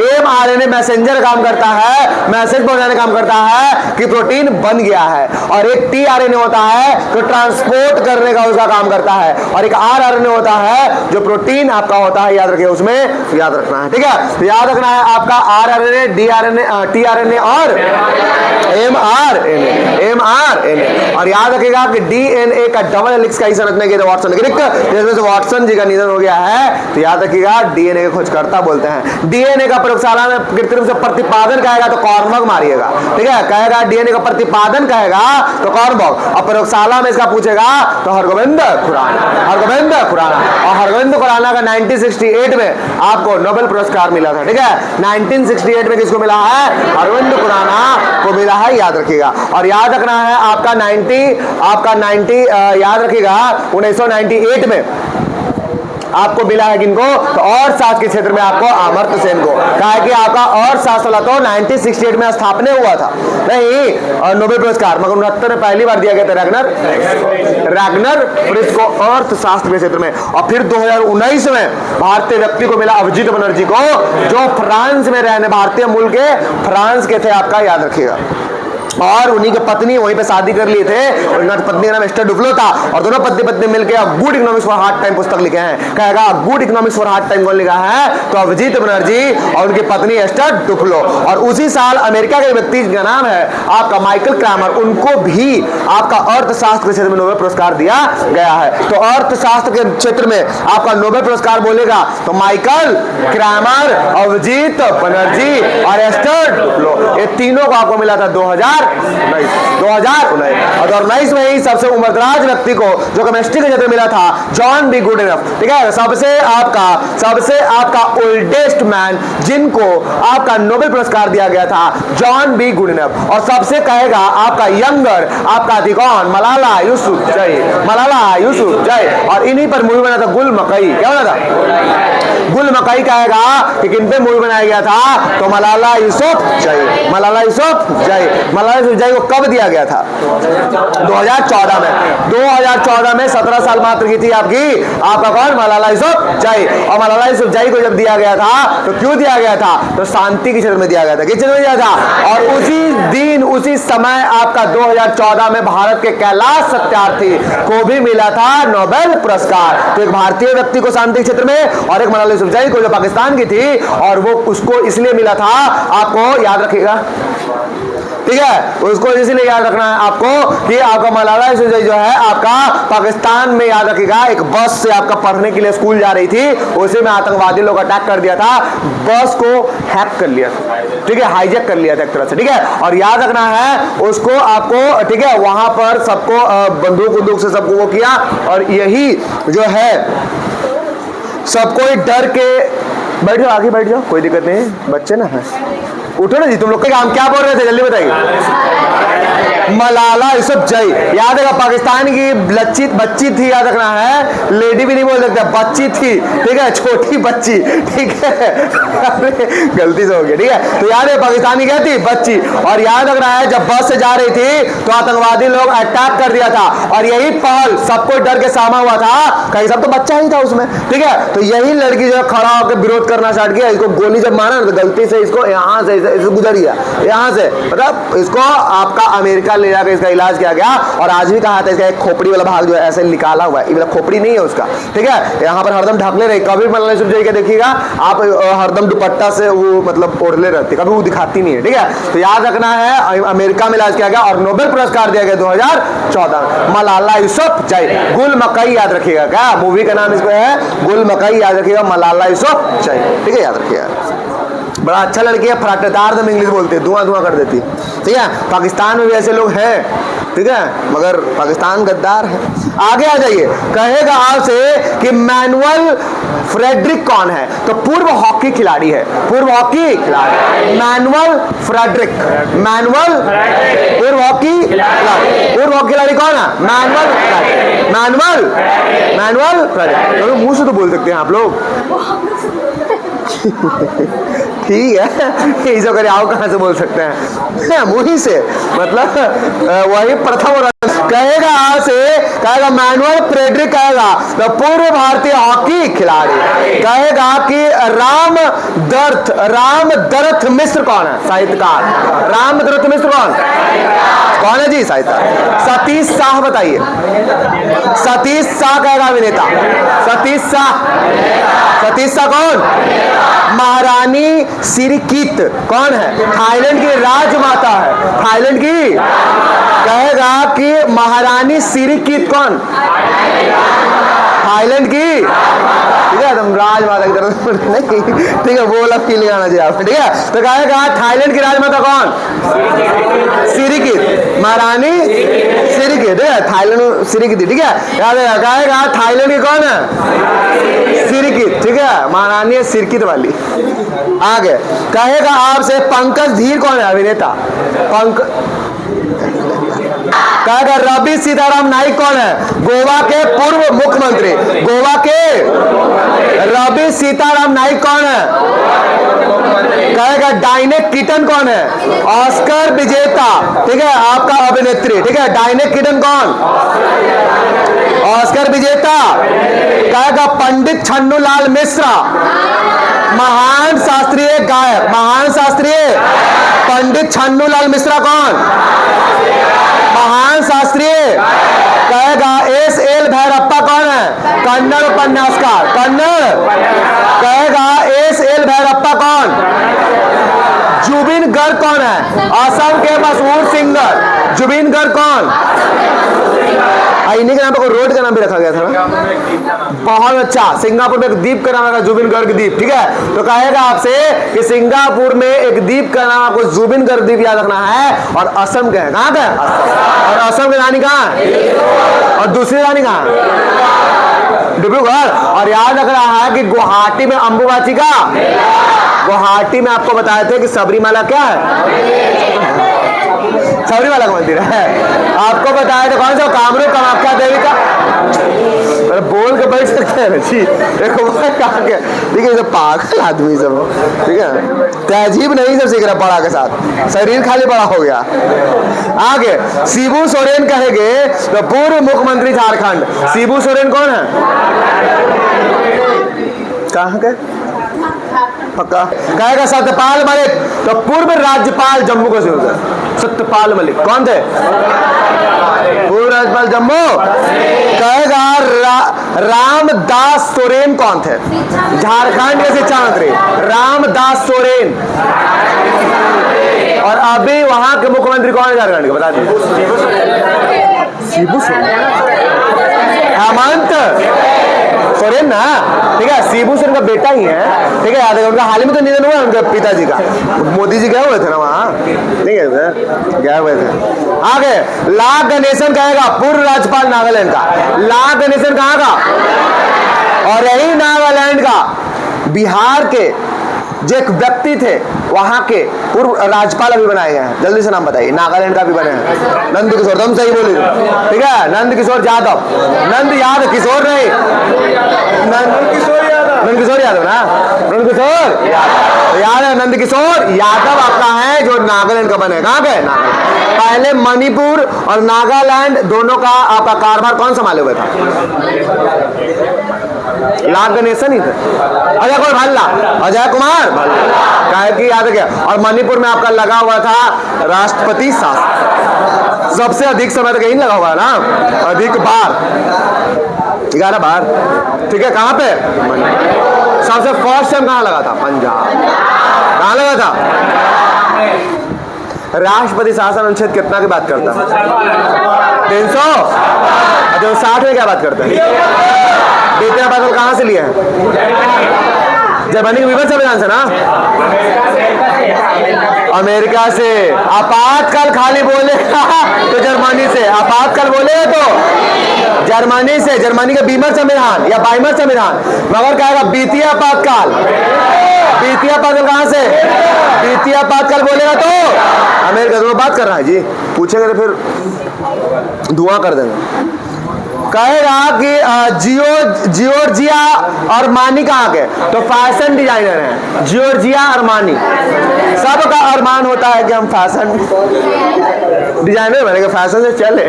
एमआरएनए मैसेंजर काम करता है, मैसेज पहुंचाने काम करता है कि प्रोटीन बन गया है, और एक टीआरएनए होता है तो ट्रांसपोर्ट करने का उसका काम करता है, और एक आरआरएनए होता है जो प्रोटीन आपका होता है, याद रखिए, उसमें याद रखना है, ठीक है। तो याद रखना है आपका आरआरएनए, डीआरएनए, टीआरएनए और एमआरएनए। और याद रखिएगा कि डीएनए का डबल हेलिक्स का ही संरचना किया था वाटसन क्रिक, जिसमें से वाटसन जी का निधन हो गया है, तो याद रखिएगा डीएनए के खोजकर्ता बोलते हैं। डीएनए का प्रयोगशाला में कृत्रिम से प्रतिपादन कहेगा तो कॉर्नबर्ग मारिएगा, ठीक है, कहेगा डीएनए का प्रतिपादन कहेगा तो कॉर्नबर्ग, और प्रयोगशाला में इसका पूछेगा तो हरगोविंद खुराना, हरगोविंद खुराना। और हरगोविंद खुराना का 1968 में आपको नोबेल पुरस्कार मिला था, ठीक है, 1968 में किसको मिला है? हरगोविंद खुराना को मिला है, याद रखिएगा। और याद रखना है आपका 90 याद रखिएगा 1998 में आपको मिला है किनको? तो और शास्त्र के क्षेत्र में आपको अमर्त्य सेन को, कहा है कि आपका और शास्त्र वाला तो 1968 में स्थापना हुआ था, नहीं नोबेल पुरस्कार, मगर 69 में पहली बार दिया गया था रैगनर प्रिज को अर्थशास्त्र के क्षेत्र में। और फिर 2019 में भारतीय व्यक्ति को मिला, अभिजीत बनर्जी को, जो फ्रांस में रहने, भारतीय मूल के फ्रांस के थे, आपका याद रखिएगा। और उन्हीं की पत्नी वहीं पे शादी कर लिए थे, और उनकी पत्नी का नाम एस्टर डुफ्लो था, और दोनों पति पत्नी मिलकर good economics for hard time पुस्तक लिखे हैं। कहेगा good economics for hard time कौन लिखा है? तो अभिजीत बनर्जी और उनकी पत्नी एस्टर डुफ्लो। और उसी साल अमेरिका के व्यक्ति का नाम है आपका माइकल क्रैमर, उनको भी आपका अर्थशास्त्र के क्षेत्र में नोबेल पुरस्कार दिया गया है। तो अर्थशास्त्र के क्षेत्र में आपका नोबेल पुरस्कार बोलेगा तो माइकल क्रैमर, अभिजीत बनर्जी और एस्टर डुफ्लो, ये तीनों को आपको मिला था 2019। और 2019 में ही सबसे उम्रदराज व्यक्ति को जो केमिस्ट्री के क्षेत्र में मिला था, जॉन बी गुडइनफ, ठीक है, सबसे आपका ओल्डेस्ट मैन जिनको आपका नोबेल पुरस्कार दिया गया था, जॉन बी गुडइनफ। और सबसे कहेगा आपका यंगर, आपका थी कौन? मलाला यूसुफजई, मलाला यूसुफजई। और इन्हीं पर मूवी बना था गुल मकई, क्या बना था? गुल मकई। कहेगा कि किन पे मूवी बनाया गया था? तो मलाला यूसुफजई, मलाला यूसुफजई। मलाला यूसुफजई को कब दिया गया था? 2014 में। 2014 में 17 साल मात्र की थी आपका कौन? मलाला यूसुफजई। और मलाला यूसुफजई को जब दिया गया था तो क्यों दिया गया था? तो शांति के क्षेत्र में दिया गया था, किस क्षेत्र में दिया था? और उसी दिन उसी समय आपका 2014 में भारत के कैलाश सत्यार्थी को भी मिला था नोबेल पुरस्कार। तो एक भारतीय व्यक्ति को शांति क्षेत्र में, और एक मलाला यूसुफजई को जो पाकिस्तान की थी, और वो उसको इसलिए मिला था, आपको याद रखिएगा, ठीक है, उसको इसलिए याद रखना है आपको कि आपका मलाला यूसुफजई जो है आपका पाकिस्तान में, याद रखिएगा, एक बस से आपका पढ़ने के लिए स्कूल जा रही थी, उसी में आतंकवादी लोग अटैक कर दिया था, बस को हैक कर लिया था, ठीक है, हाईजैक कर लिया था एक तरह से, ठीक है। और याद रखना है उसको आपको, ठीक है, वहां पर सबको बंदूक से सबको वो किया, और यही जो है सबको डर के, बैठ जाओ, आगे बैठ जाओ, कोई दिक्कत नहीं, बच्चे ना है, उठो ना जी, तुम लोग हम क्या बोल रहे थे, जल्दी बताइए। मलाला यूसुफजई, याद है पाकिस्तान की बच्ची थी, याद रखना है, लेडी भी नहीं बोल सकते, बच्ची थी, ठीक है, छोटी बच्ची, ठीक है, गलती से हो गया, ठीक है। तो याद है पाकिस्तानी क्या थी, बच्ची, और याद रखना है जब बस से जा रही थी तो आतंकवादी लोग अटैक कर दिया था, और यही पहल सबको डर के सामा हुआ था, कहीं सब तो बच्चा ही था उसमें, ठीक है। तो यही लड़की जो खड़ा होकर विरोध करना स्टार्ट किया, इसको गोली जब मारा तो गलती से इसको यहाँ से गुजर गया, यहाँ से, मतलब इसको आपका अमेरिका ले जाकर इसका इलाज किया गया, और आज भी कहा था इसका एक खोपड़ी वाला भाग जो है ऐसे निकाला हुआ है, ये खोपड़ी नहीं है उसका, ठीक है, यहाँ पर हरदम ढकले रहे, कभी मलाला यूसुफजई के देखिएगा आप हरदम दुपट्टा से वो मतलब ओढ़ले रहते, कभी वो दिखाती नहीं है, ठीक है। तो याद रखना है अमेरिका में इलाज किया गया, और नोबेल पुरस्कार दिया गया 2014 मलाला यूसुफजई, गुल मकई, याद रखिएगा, क्या मूवी का नाम इसको है, गुल मकई, याद रखिएगा, मलाला यूसुफजई, ठीक है, याद रखिएगा। बड़ा अच्छा लड़की है, फराटेदार दम इंग्लिश बोलती है, धुआं धुआं कर देती, ठीक है। पाकिस्तान में भी ऐसे लोग हैं, ठीक है, मगर पाकिस्तान गद्दार है। आगे आ जाइए, कहेगा आपसे कि मैनुअल फ्रेडरिक कौन है, तो पूर्व हॉकी खिलाड़ी है, पूर्व हॉकी खिलाड़ी मैनुअल फ्रेडरिक, मैनुअल पूर्व हॉकी खिलाड़ी, पूर्व हॉकी खिलाड़ी कौन है, मैनुअल फ्रेडरिक, मैनुअल फ्रेडरिक, तो मुंह से तो बोल सकते हैं आप लोग, ठीक है, ये सब करे आओ कहां से बोल सकते हैं, मुही से, मतलब वही प्रथम और कहेगा आपसे, कहेगा मैनुअल फ्रेडरिक, कहेगा तो पूर्व भारतीय हॉकी खिलाड़ी, कहेगा कि रामदरथ मिश्र कौन है, साहित्यकार, रामदरथ मिश्र कौन है जी, साहित्यकार। सतीश शाह बताइए, सतीश शाह कहेगा अभिनेता, सतीश शाह कौन, महारानी सिरिकित कौन है, थाईलैंड की राजमाता है, थाईलैंड की, कहेगा कि महारानी सिरिकित कौन, थाईलैंड की, ठीक है, तुम राजमाता की तरफ नहीं, ठीक है, वो वाला फीलिंग आना चाहिए आपको, ठीक है। तो कहेगा थाईलैंड की राजमाता कौन, सिरिकित, महारानी सिरिकित, ठीक है, थाईलैंड सिरिकित, ठीक है, याद है, कहेगा थाईलैंड की कौन है, सिरिकित, ठीक है, महारानी सिरकित वाली। आगे कहेगा आपसे पंकज धीर कौन है, अभिनेता, कहेगा रवि सीताराम नाइक कौन है, गोवा के पूर्व मुख्यमंत्री, गोवा के रवि सीताराम नाइक कौन है, कहेगा डायने कीटन कौन है, ऑस्कर विजेता, ठीक है, आपका अभिनेत्री, ठीक है, डायने कीटन कौन, ऑस्कर विजेता, कहेगा पंडित छन्नूलाल मिश्रा, महान शास्त्रीय गायक, महान शास्त्रीय, पंडित छन्नूलाल मिश्रा कौन, महान शास्त्रीय, कहेगा एस.एल. भैरप्पा कौन है, कन्नड़ उपन्यासकार, कन्नड़, कहेगा एस.एल. भैरप्पा कौन, जुबिन गर्ग कौन है, असम के मशहूर सिंगर, जुबिन गर्ग कौन, इन्हीं के नाम पर रोड का नाम भी रखा गया था ना, बहुत अच्छा, सिंगापुर में एक द्वीप का नाम रखा जुबिन गर्ग द्वीप, ठीक है। तो कहेगा आपसे कि सिंगापुर में एक द्वीप का नाम आपको जुबिन गर्ग द्वीप याद रखना है, और असम का है, कहाँ का, और असम की रानी कहाँ है, और दूसरी रानी कहाँ, डिब्रूगढ़, और याद रख रहा है कि गुवाहाटी में अंबुबाची का, गुवाहाटी में आपको बताए थे कि सबरीमाला क्या है, सबरीमाला का मंदिर है, आपको बताया था कौन सा, कामरूप कामाख्या देवी का, अरे बोल के बैठ सकते हैं जी, देखो कहा के, ठीक है, सब पागल आदमी सब, ठीक है, तहजीब नहीं सब सीख रहा बड़ा के साथ, शरीर खाली बड़ा हो गया। आगे शिबू सोरेन कहेंगे तो पूर्व मुख्यमंत्री झारखंड, शिबू सोरेन कौन है, कहाँ के, पक्का, कहेगा सत्यपाल मलिक, तो पूर्व राज्यपाल जम्मू कश्मीर, सत्यपाल मलिक कौन थे, पूर्व राज्यपाल जम्मू, कहेगा रामदास सोरेन कौन थे, झारखंड के शिक्षा मंत्री रामदास सोरेन, और अभी वहां के मुख्यमंत्री कौन है झारखंड के, बता दीजिए। शिबू सोरेन, हेमंत सोरेन ना, ठीक है, शिबू सोरेन का बेटा ही है, ठीक है, याद है। उनका हाल ही में तो निधन हुआ उनके पिताजी का, मोदी जी गए हुए थे ना वहाँ, नहीं गए थे, गए हुए थे। आगे ला गणेशन कहेगा पूर्व राज्यपाल नागालैंड का, ला गणेशन कहाँ का, और यही नागालैंड का बिहार के जो एक व्यक्ति थे वहां के पूर्व राज्यपाल अभी बनाए गए हैं। जल्दी से नाम बताइए, नागालैंड का भी बने हैं, नंद किशोर, तुम सही बोली, ठीक है, नंद किशोर यादव, नंद यादव, किशोर नहीं, नंद किशोर यादव, नंद किशोर यादव ना, नंद किशोर याद है, नंद किशोर यादव आपका है जो नागालैंड का बने। कहाँ के, नागालैंड। पहले मणिपुर और नागालैंड दोनों का आपका कारभार कौन संभाले हुए था, ला गणेशन ही थे, अजय कुमार भल्ला, अजय कुमार भल्ला, कहे कि याद है। और मणिपुर में आपका लगा हुआ था राष्ट्रपति शासन, सबसे अधिक समय तक यही लगा हुआ है ना, अधिक बार 11 बार, ठीक है। कहाँ पे, सबसे फर्स्ट टाइम कहाँ लगा था, पंजाब, कहाँ लगा था। राष्ट्रपति शासन अनुच्छेद कितना की बात करता है, 300, 60 में क्या बात करता है, बेटे बादल कहाँ से लिया है, जर्मनी के विभक्त संविधान से ना, अमेरिका से। आपातकाल खाली बोलेगा तो जर्मनी से, आपातकाल बोलेगा तो जर्मनी से, जर्मनी का बीमर संविधान या बाइमर संविधान, मगर कहेगा वित्तीय आपातकाल, वित्तीय आपातकाल कहाँ से, वित्तीय आपातकाल बोलेगा तो अमेरिका। तो बात कर रहा है जी, पूछेंगे तो फिर धुआं कर देंगे। कहेगा कि जियोर्जिया अरमानी कहाँ के, तो फैशन डिजाइनर हैं जियोर्जिया अरमानी। सबका अरमान होता है कि हम फैशन डिजाइनर बनेंगे, फैशन से चले,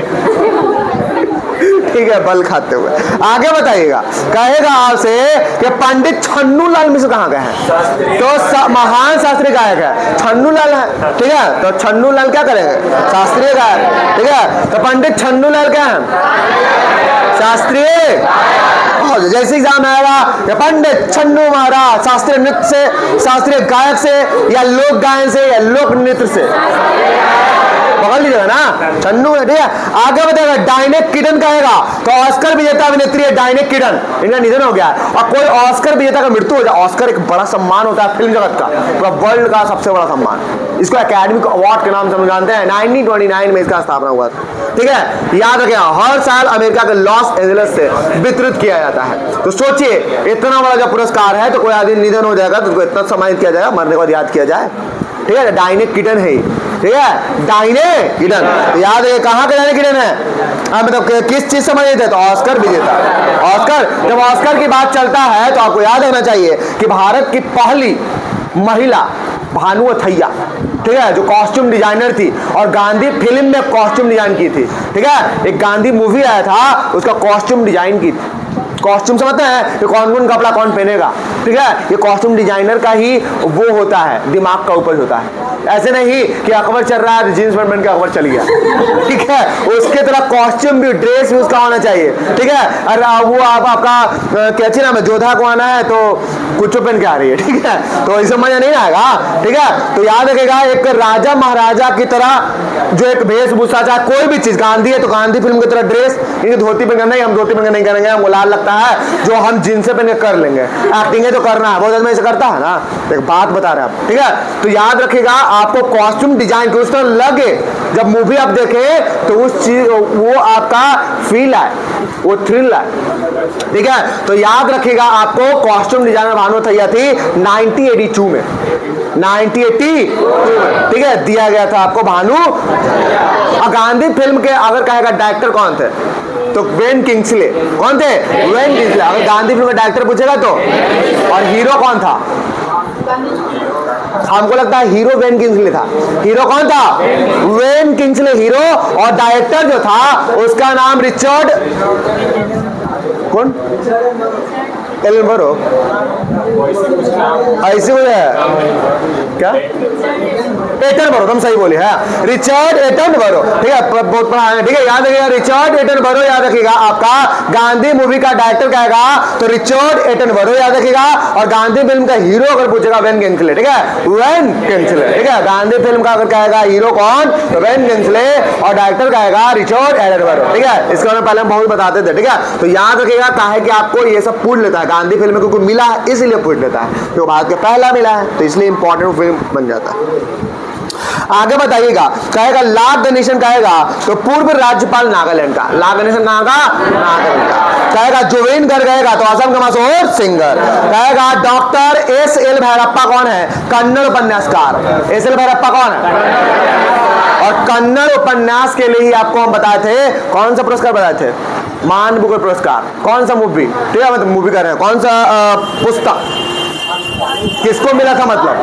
ठीक है, बल खाते हुए। आगे बताइएगा, कहेगा आपसे कि पंडित छन्नूलाल मिश्र कहाँ गए हैं, तो महान शास्त्रीय गायक है छन्नूलाल है, ठीक है। तो छन्नूलाल क्या करेंगे, शास्त्रीय गायक, ठीक है। तो पंडित छन्नूलाल क्या है, शास्त्रीय। जैसे एग्जाम आएगा कि पंडित छन्नू महाराज शास्त्रीय नृत्य से, शास्त्रीय गायक से, या लोक गायन से, या लोक नृत्य से, पकड़ लीजिएगा ना, छन्नू है, ठीक है। आगे बताएगा डायनेक किडन कहेगा, तो ऑस्कर विजेता अभिनेत्री है डायनेक किडन, इनका निधन हो गया है। और कोई ऑस्कर विजेता का मृत्यु हो जाए, ऑस्कर एक बड़ा सम्मान होता है फिल्म जगत का, पूरा वर्ल्ड का सबसे बड़ा सम्मान, इसको एकेडमिक अवार्ड के नाम से हम जानते हैं। 1929 में इसका स्थापना हुआ था, ठीक है। याद रखिए, हर साल अमेरिका के लॉस एंजलिस से वितरित किया जाता है। तो सोचिए, इतना बड़ा जब पुरस्कार है, तो कोई आदमी निधन हो जाएगा तो उसको इतना सम्मानित किया जाएगा, मरने के बाद याद किया जाए, ठीक है। डायनेक किडन है, ठीक है, डायनेक किडन, याद है कहाँ का डायनेक किडन है, मतलब किस चीज सम्मानित है, तो ऑस्कर विजेता, ऑस्कर। जब ऑस्कर की बात चलता है तो आपको याद होना चाहिए कि भारत की पहली महिला भानु अथैया, ठीक है, जो कॉस्ट्यूम डिजाइनर थी और गांधी फिल्म में कॉस्ट्यूम डिजाइन की थी, ठीक है। एक गांधी मूवी आया था, उसका कॉस्ट्यूम डिजाइन की थी। कॉस्ट्यूम समझते हैं कि कौन कौन कपड़ा कौन पहनेगा, ठीक है। ये कॉस्ट्यूम डिजाइनर का ही वो होता है, दिमाग का उपज होता है। ऐसे नहीं कि अकबर चल रहा है जींस पैंट पहन के अकबर चल गया, ठीक है। उसके तरह कॉस्ट्यूम भी, ड्रेस भी उसका होना चाहिए, ठीक है। अरे वो आपका क्या नाम है, जोधा को आना है तो कुछ पहन के आ रही है, ठीक है, तो ऐसे मजा नहीं आएगा, ठीक है। तो याद रखेगा, एक राजा महाराजा की तरह जो एक वेशभूषा, चाहे कोई भी चीज, गांधी है तो गांधी फिल्म की तरह ड्रेस, इनकी धोती पहन नहीं, हम धोती पहन नहीं करेंगे, हमको लाल लगता है जो हम जींस से पहन के कर लेंगे, एक्टिंग है तो करना है, बहुत आदमी ऐसे करता है ना, एक बात बता रहे हैं आप, ठीक है। तो याद रखिएगा, आपको कॉस्ट्यूम डिजाइन उस तरह लगे, जब मूवी आप देखें तो उस चीज वो आपका फील है, वो थ्रिल है, ठीक है। तो याद रखिएगा, आपको कॉस्ट्यूम डिजाइनर भानु अथैया थी 1982 में, 1982 में, ठीक है, दिया गया था आपको भानु। और गांधी फिल्म के अगर कहेगा डायरेक्टर कौन थे, तो वेन किंग्सले, कौन थे, वेन किंग्सले। अगर गांधी फिल्म का डायरेक्टर पूछेगा तो, और हीरो कौन था, हमको लगता है हीरो वेन किंग्सले था। हीरो कौन था, वेन किंग्सले हीरो, और डायरेक्टर जो था उसका नाम रिचर्ड, कौन, एल्बरो, ऐसे हो है क्या? एटनबरो, तुम सही बोले है, रिचर्ड एटनबरो, ठीक है, बहुत पढ़ा है, ठीक है, याद रखिएगा रिचर्ड एटनबरो याद रखिएगा। आपका गांधी मूवी का डायरेक्टर कहेगा तो रिचर्ड एटनबरो याद रखिएगा। और गांधी फिल्म का हीरो अगर पूछेगा वेन किंग्सले, ठीक है, वेन किंग्सले, ठीक है। गांधी फिल्म का अगर कहेगा हीरो कौन तो वेन किंग्सले, और डायरेक्टर कहेगा रिचर्ड एटनबरो, ठीक है। इसके बारे में पहले हम बहुत बताते थे, ठीक है। तो याद रखिएगा काहे कि आपको ये सब पूछ लेता है, गांधी फिल्म में क्योंकि मिला है इसलिए पूछ लेता है, तो भारत का पहला मिला है तो इसलिए इंपॉर्टेंट फिल्म बन जाता है। आगे बताइएगा, कहेगा ला गणेशन कहेगा तो पूर्व राज्यपाल नागालैंड का, ला गणेशन कहां का? नागालैंड का। कहेगा जुबिन गर्ग कहेगा तो असम का मशहूर सिंगर। कहेगा डॉक्टर एस एल भैरप्पा कौन है? कन्नड़ उपन्यासकार। एस एल भैरप्पा कौन है? और कन्नड़ उपन्यास के लिए ही आपको हम बताए थे, कौन सा पुरस्कार बताए थे? मान बुकर पुरस्कार। कौन सा मूवी, ठीक है, मतलब मूवी कर रहे हैं, कौन सा पुस्तक किसको मिला था? मतलब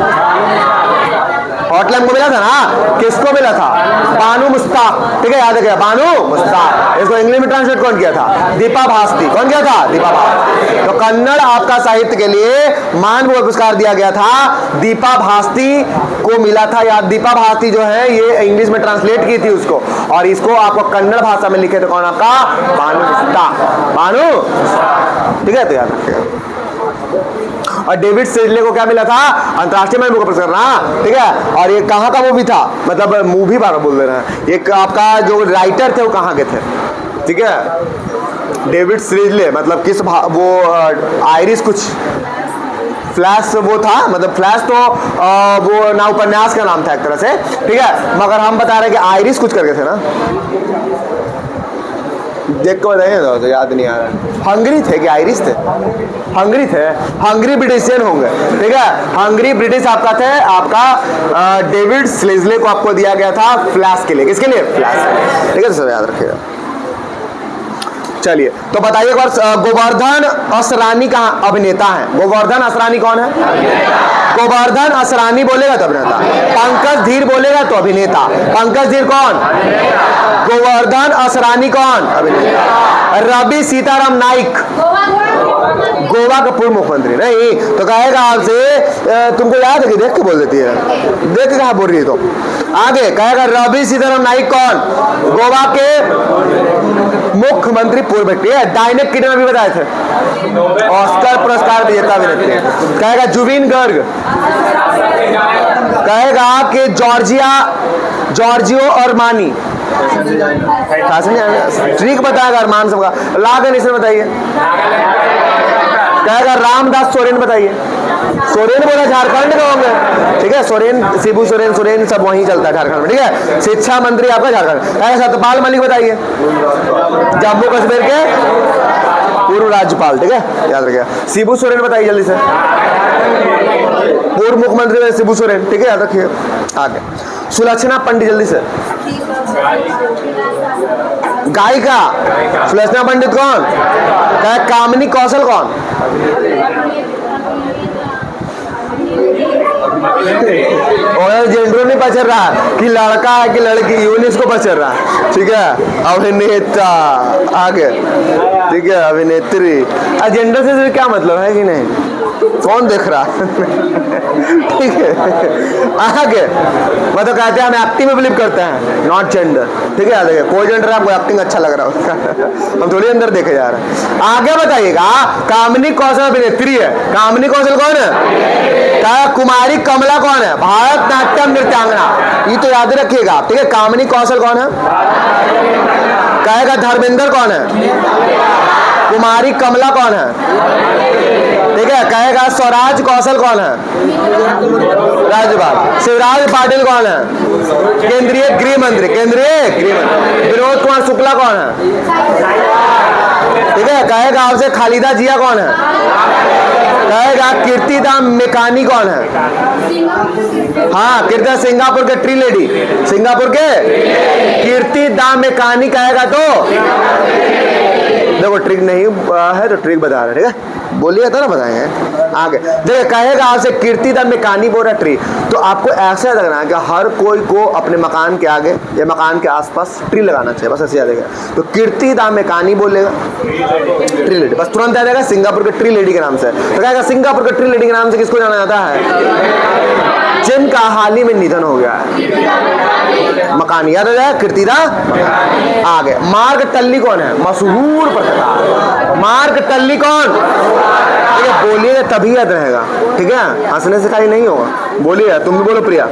हॉटलाइन को मिला था ना, किसको मिला था? बानू मुश्ताक, ठीक है, याद रखिएगा बानू मुश्ताक। इसको इंग्लिश में ट्रांसलेट कौन किया था? दीपा भारती। कौन किया था? दीपा भारती। तो कन्नड़ आपका साहित्य के लिए मानभूषण पुरस्कार दिया गया था, दीपा भारती को मिला था। या दीपा भारती जो है ये इंग्लिश में ट्रांसलेट की थी उसको, और इसको आपको कन्नड़ भाषा में लिखे थे कौन? आपका बानू मुश्ताक, बानू, ठीक है, तो याद रखिएगा। और डेविड सिजले को क्या मिला था? अंतर्राष्ट्रीय मानव पुरस्कार ना, ठीक है। और ये कहाँ का मूवी था? मतलब मूवी बार बोल दे रहे हैं, एक आपका जो राइटर थे वो कहाँ के थे, ठीक है, डेविड सिजले, मतलब किस वो आयरिश कुछ फ्लैश वो था, मतलब फ्लैश तो वो ना उपन्यास का नाम था एक तरह से, ठीक है, मगर हम बता रहे हैं कि आयरिश कुछ करके थे ना, देख को बताइए तो याद नहीं आ रहा। हंगरी थे कि आयरिश थे? हंगरी थे, हंगरी ब्रिटिशियन होंगे, ठीक है, हंगरी ब्रिटिश आपका थे। आपका डेविड स्लेजले को आपको दिया गया था फ्लैश के लिए, किसके लिए? फ्लैश, ठीक है, सब याद रखिएगा। चलिए तो बताइए एक बार, गोवर्धन असरानी का अभिनेता है? गोवर्धन असरानी कौन है? गोवर्धन असरानी बोलेगा तो अभिनेता, पंकज धीर बोलेगा तो अभिनेता। पंकज धीर कौन? गोवर्धन असरानी कौन? अभिनेता। रवि सीताराम नाइक गोवा का पूर्व मुख्यमंत्री। नहीं तो कहेगा आपसे, तुमको याद है कि देख के बोल देती है, देख के कहा बोल रही है तो आगे कहेगा रवि सीताराम नाइक कौन? गोवा के मुख्यमंत्री पूर्व व्यक्ति है। डायनेक किड में भी बताए थे, ऑस्कर पुरस्कार विजेता अभिनेत्री। कहेगा जुबिन गर्ग। कहेगा कि जॉर्जियो अरमानी, ट्रिक बताएगा अरमान सबका। ला गणेशन बताइए। कहेगा रामदास सोरेन बताइए। सोरेन बोला झारखंड का होंगे, ठीक है, सोरेन, शिबू सोरेन, सोरेन सब वहीं चलता है झारखंड में, ठीक है। शिक्षा मंत्री आपका झारखंड। कहेगा सत्यपाल मलिक बताइए, जम्मू कश्मीर के पूर्व राज्यपाल, ठीक है, याद रखिएगा। शिबू सोरेन बताइए जल्दी से, पूर्व मुख्यमंत्री शिबू सोरेन, ठीक है, याद रखिए। आगे सुलक्षणा पंडित जल्दी से। गायिका सुलक्षणा पंडित कौन? कहे कामिनी कौशल कौन? और जेंडर नहीं पचर रहा कि लड़का है कि लड़की, यूनिस को पचर रहा, ठीक है। अभिनेता आगे, ठीक है, अभिनेत्री। जेंडर से क्या मतलब है कि नहीं, कौन देख रहा ठीक है। आगे मतलब कहते हैं हम एक्टिंग में बिलीव करते हैं, नॉट जेंडर, ठीक है। देखिए कोई जेंडर आपको एक्टिंग अच्छा लग रहा है उसका हम थोड़ी अंदर देखे जा रहे हैं। आगे बताइएगा, कामिनी कौशल अभिनेत्री है। कामिनी कौशल कौन है? क्या कुमारी कमला कौन है? भारतनाट्यम नृत्यांगना, ये तो याद रखिएगा, ठीक है। कामिनी कौशल कौन है? कहेगा धर्मेंद्र कौन है? कुमारी कमला कौन है? ठीक है, कहेगा स्वराज कौशल कौन है? राज्यपाल। शिवराज पाटिल कौन है? केंद्रीय गृह मंत्री, केंद्रीय गृह मंत्री। विनोद कुमार शुक्ला कौन है? ठीक है, कहेगा आपसे खालिदा जिया कौन है? कहेगा कीर्तिदा मेकानी कौन है? हाँ, कीर्तिदा सिंगापुर के ट्री लेडी, सिंगापुर के कीर्तिदा मेकानी कहेगा तो देखो ट्रिक नहीं है तो ट्रिक बता रहे, ठीक है। बोलिए तो ना बताएंगे आगे। देखिए कहेगा आपसे कीर्ति द मेकानी बोरा ट्री, तो आपको ऐसा लगना है कि हर कोई को अपने मकान के आगे या मकान के आसपास ट्री लगाना चाहिए, बस ऐसे याद रखेगा। तो कीर्ति द मेकानी बोलेगा, ट्री लेडी, बस तुरंत आ जाएगा सिंगापुर के ट्री लेडी के नाम से। तो कहेगा सिंगापुर के ट्री लेडी के नाम से किसको जाना जाता है? जिनका हाल ही में निधन हो गया है। मकानी याद हो जाए, कीर्ति दा आगे। मार्क टल्ली कौन है? मशहूर पत्रकार। मार्क टल्ली कौन? ठीक है, बोलिए तभी याद रहेगा, ठीक है, हंसने से खाली नहीं होगा। बोलिए, तुम भी बोलो प्रिया,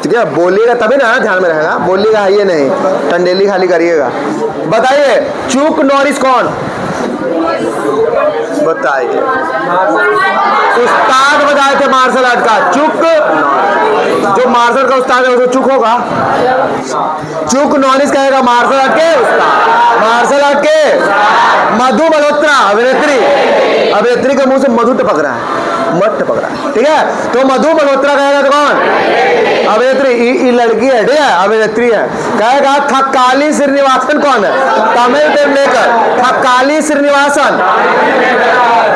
ठीक है, बोलिएगा तभी ना ध्यान में रहेगा, बोलिएगा ये नहीं टंडेली खाली करिएगा। बताइए चुक नॉरिस कौन? बताइए। उस्ताद बताए थे मार्शल आर्ट का, चुक। जो मार्शल का उस्ताद है उसको चुक होगा। चुक नॉरिस कहेगा मार्शल आर्ट के उस्ताद। मार्शल आर्ट के मधु मल्होत्रा अभिनेत्री, अभिनेत्री के मुंह से मधु टपक रहा है, मत टपक रहा है, ठीक है। तो मधु मल्होत्रा कहेगा तो कौन? अभिनेत्री। लड़की है, ठीक है, अभिनेत्री है। कहेगा थकाली श्रीनिवासन कौन है? Tamil film maker Thakali Srinivasan,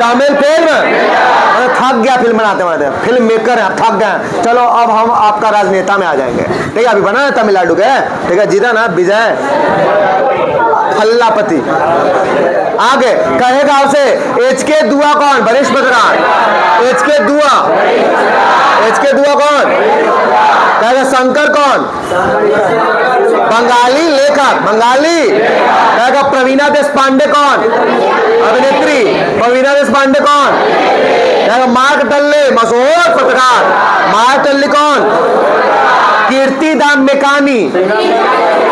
Tamil film, थक गया फिल्म बनाते बनाते, फिल्म मेकर है, थक गए। चलो अब हम आपका राजनेता में आ जाएंगे, ठीक है। अभी बना है तमिलनाडु के, ठीक है, जीता ना विजय थल्लापति। आगे कहेगा आपसे एचके दुआ कौन? वरिष्ठ पत्रकार। एचके दुआ, एचके दुआ कौन? कहेगा शंकर कौन? बंगाली लेखक, बंगाली। कहेगा प्रवीणा देशपांडे कौन? अभिनेत्री। प्रवीणा देशपांडे कौन? कहेगा मार्क टल्ली, मशहूर पत्रकार। मार्क टल्ली कौन? कीर्ति द मेकानी,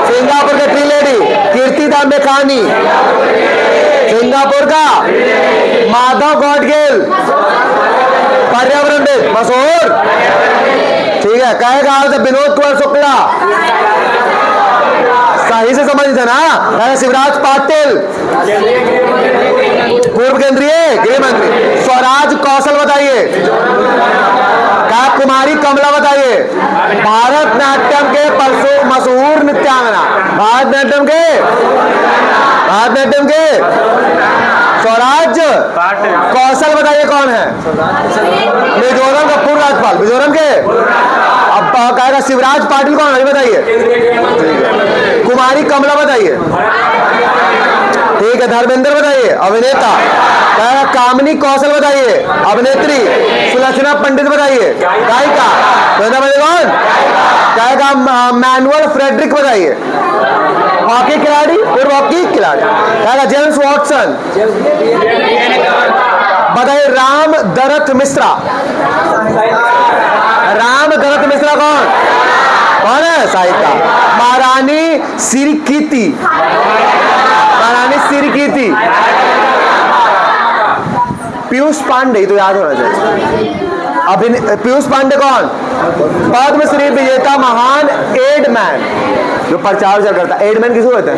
सिंगापुर के ट्री लेडी कीर्ति द मेकानी। सिंगापुर का माधव गॉडगिल, पर्यावरण मशहूर, ठीक है। कहेगा आपसे विनोद कुमार शुक्ला, सही से समझ थे ना। शिवराज पाटिल, पूर्व केंद्रीय गृह मंत्री। स्वराज कौशल बताइए। कुमारी कमला बताइए। भारतनाट्यम के मशहूर नृत्यांगना, भारतनाट्यम के स्वराज कौशल बताइए कौन है? मिजोरम का पूर्व राज्यपाल, मिजोरम के। अब कहेगा शिवराज पाटिल कौन है बताइए। कुमारी कमला बताइए, ठीक है। धर्मेंद्र बताइए, अभिनेता। कहेगा कामिनी कौशल बताइए, अभिनेत्री। सुलक्षणा पंडित बताइए, गायिका। कौन? कहेगा मैनुअल फ्रेडरिक बताइए, हॉकी खिलाड़ी, पूर्व हॉकी खिलाड़ी। कहेगा जेम्स वॉटसन बताइए। राम दरथ मिश्रा, राम दरथ मिश्रा कौन? कौन है? साहित्य। महारानी सिरकीति, महारानी सिरकीति। पीयूष पांडे, तो याद होना चाहिए। पीयूष पांडे कौन? पद्मश्री विजेता महान एडमैन, जो प्रचार करता है। एडमैन किसको कहते हैं?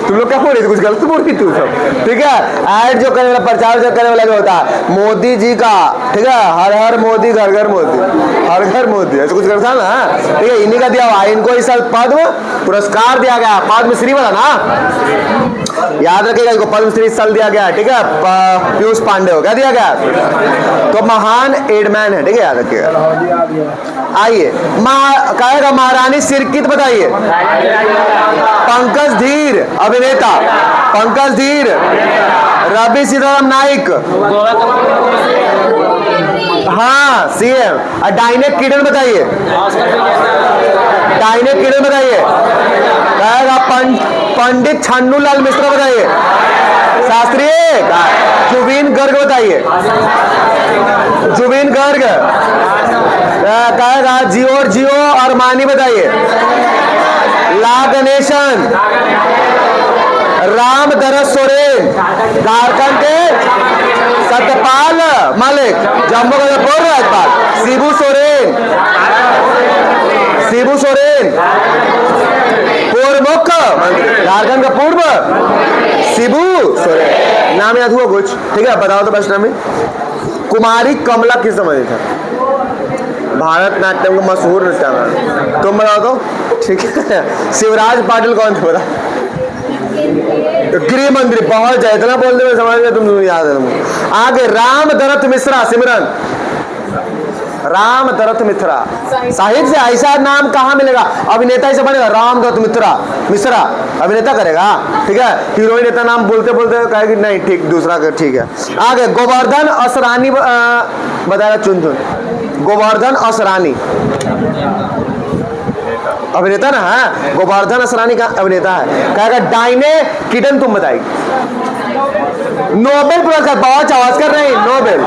तुम लोग क्या बोल रहे थे? कुछ गलत बोल रही तू सब, ठीक है। एड जो करने वाला, प्रचार जो करने वाला जो होता है, मोदी जी का, ठीक है। हर हर मोदी, घर घर मोदी, हर घर मोदी, ऐसा कुछ करता ना, ठीक है। इन्हीं का दिया हुआ, इनको इस साल पद्म पुरस्कार दिया गया, पद्मश्री वाला ना, याद रखिएगा। इनको पद्मश्री इस साल दिया गया, ठीक है। पीयूष पांडे को क्या दिया गया? तो महान एडमैन है, ठीक है, याद रखिएगा। आइए कहेगा महारानी सिरकीत बताइए। पंकज धीर, अभिनेता। पंकज धीर। रवि सीताराम नाइक, हाँ सीएम। डायनेक किडन बताइए, डायनेक किडन बताइए। कहेगा पंडित छन्नूलाल मिश्रा बताइए, शास्त्रीय। जुबीन गर्ग बताइए, जुबीन गर्ग। कहेगा जियो अरमानी बताइए। ला गणेशन। राम दरस सोरेन, झारखंड के। सत्यपाल मलिक, जम्मू का पूर्व राज्यपाल। शिबू सोरेन, शिबू सोरेन पूर्व मुख्यमंत्री झारखंड का, पूर्व। शिबू सोरेन नाम याद हुआ कुछ? ठीक है, बताओ तो बस नाम। कुमारी कमला किस समझ था? भारतनाट्यम का मशहूर नृत्यांगना, तुम बताओ तो, ठीक है। शिवराज पाटिल कौन थे बता? गृह मंत्री, बहुत जाए इतना बोल दे मैं समझ गया तुम याद है तुमको। आगे राम दरत मिश्रा, सिमरन राम दरत मिश्रा। साहित्य से ऐसा नाम कहाँ मिलेगा? अभिनेता से बनेगा राम दरत मिश्रा अभिनेता करेगा, ठीक है। हीरोइन नेता नाम बोलते बोलते कहेगी नहीं ठीक दूसरा कर, ठीक है। आगे गोवर्धन असरानी बताएगा, चुन गोवर्धन असरानी अभिनेता ना है, गोवर्धन असरानी का अभिनेता है। कहेगा डाइने किटन, तुम बताएगी। नोबेल पुरस्कार, बहुत आवाज कर रहे हैं, नोबेल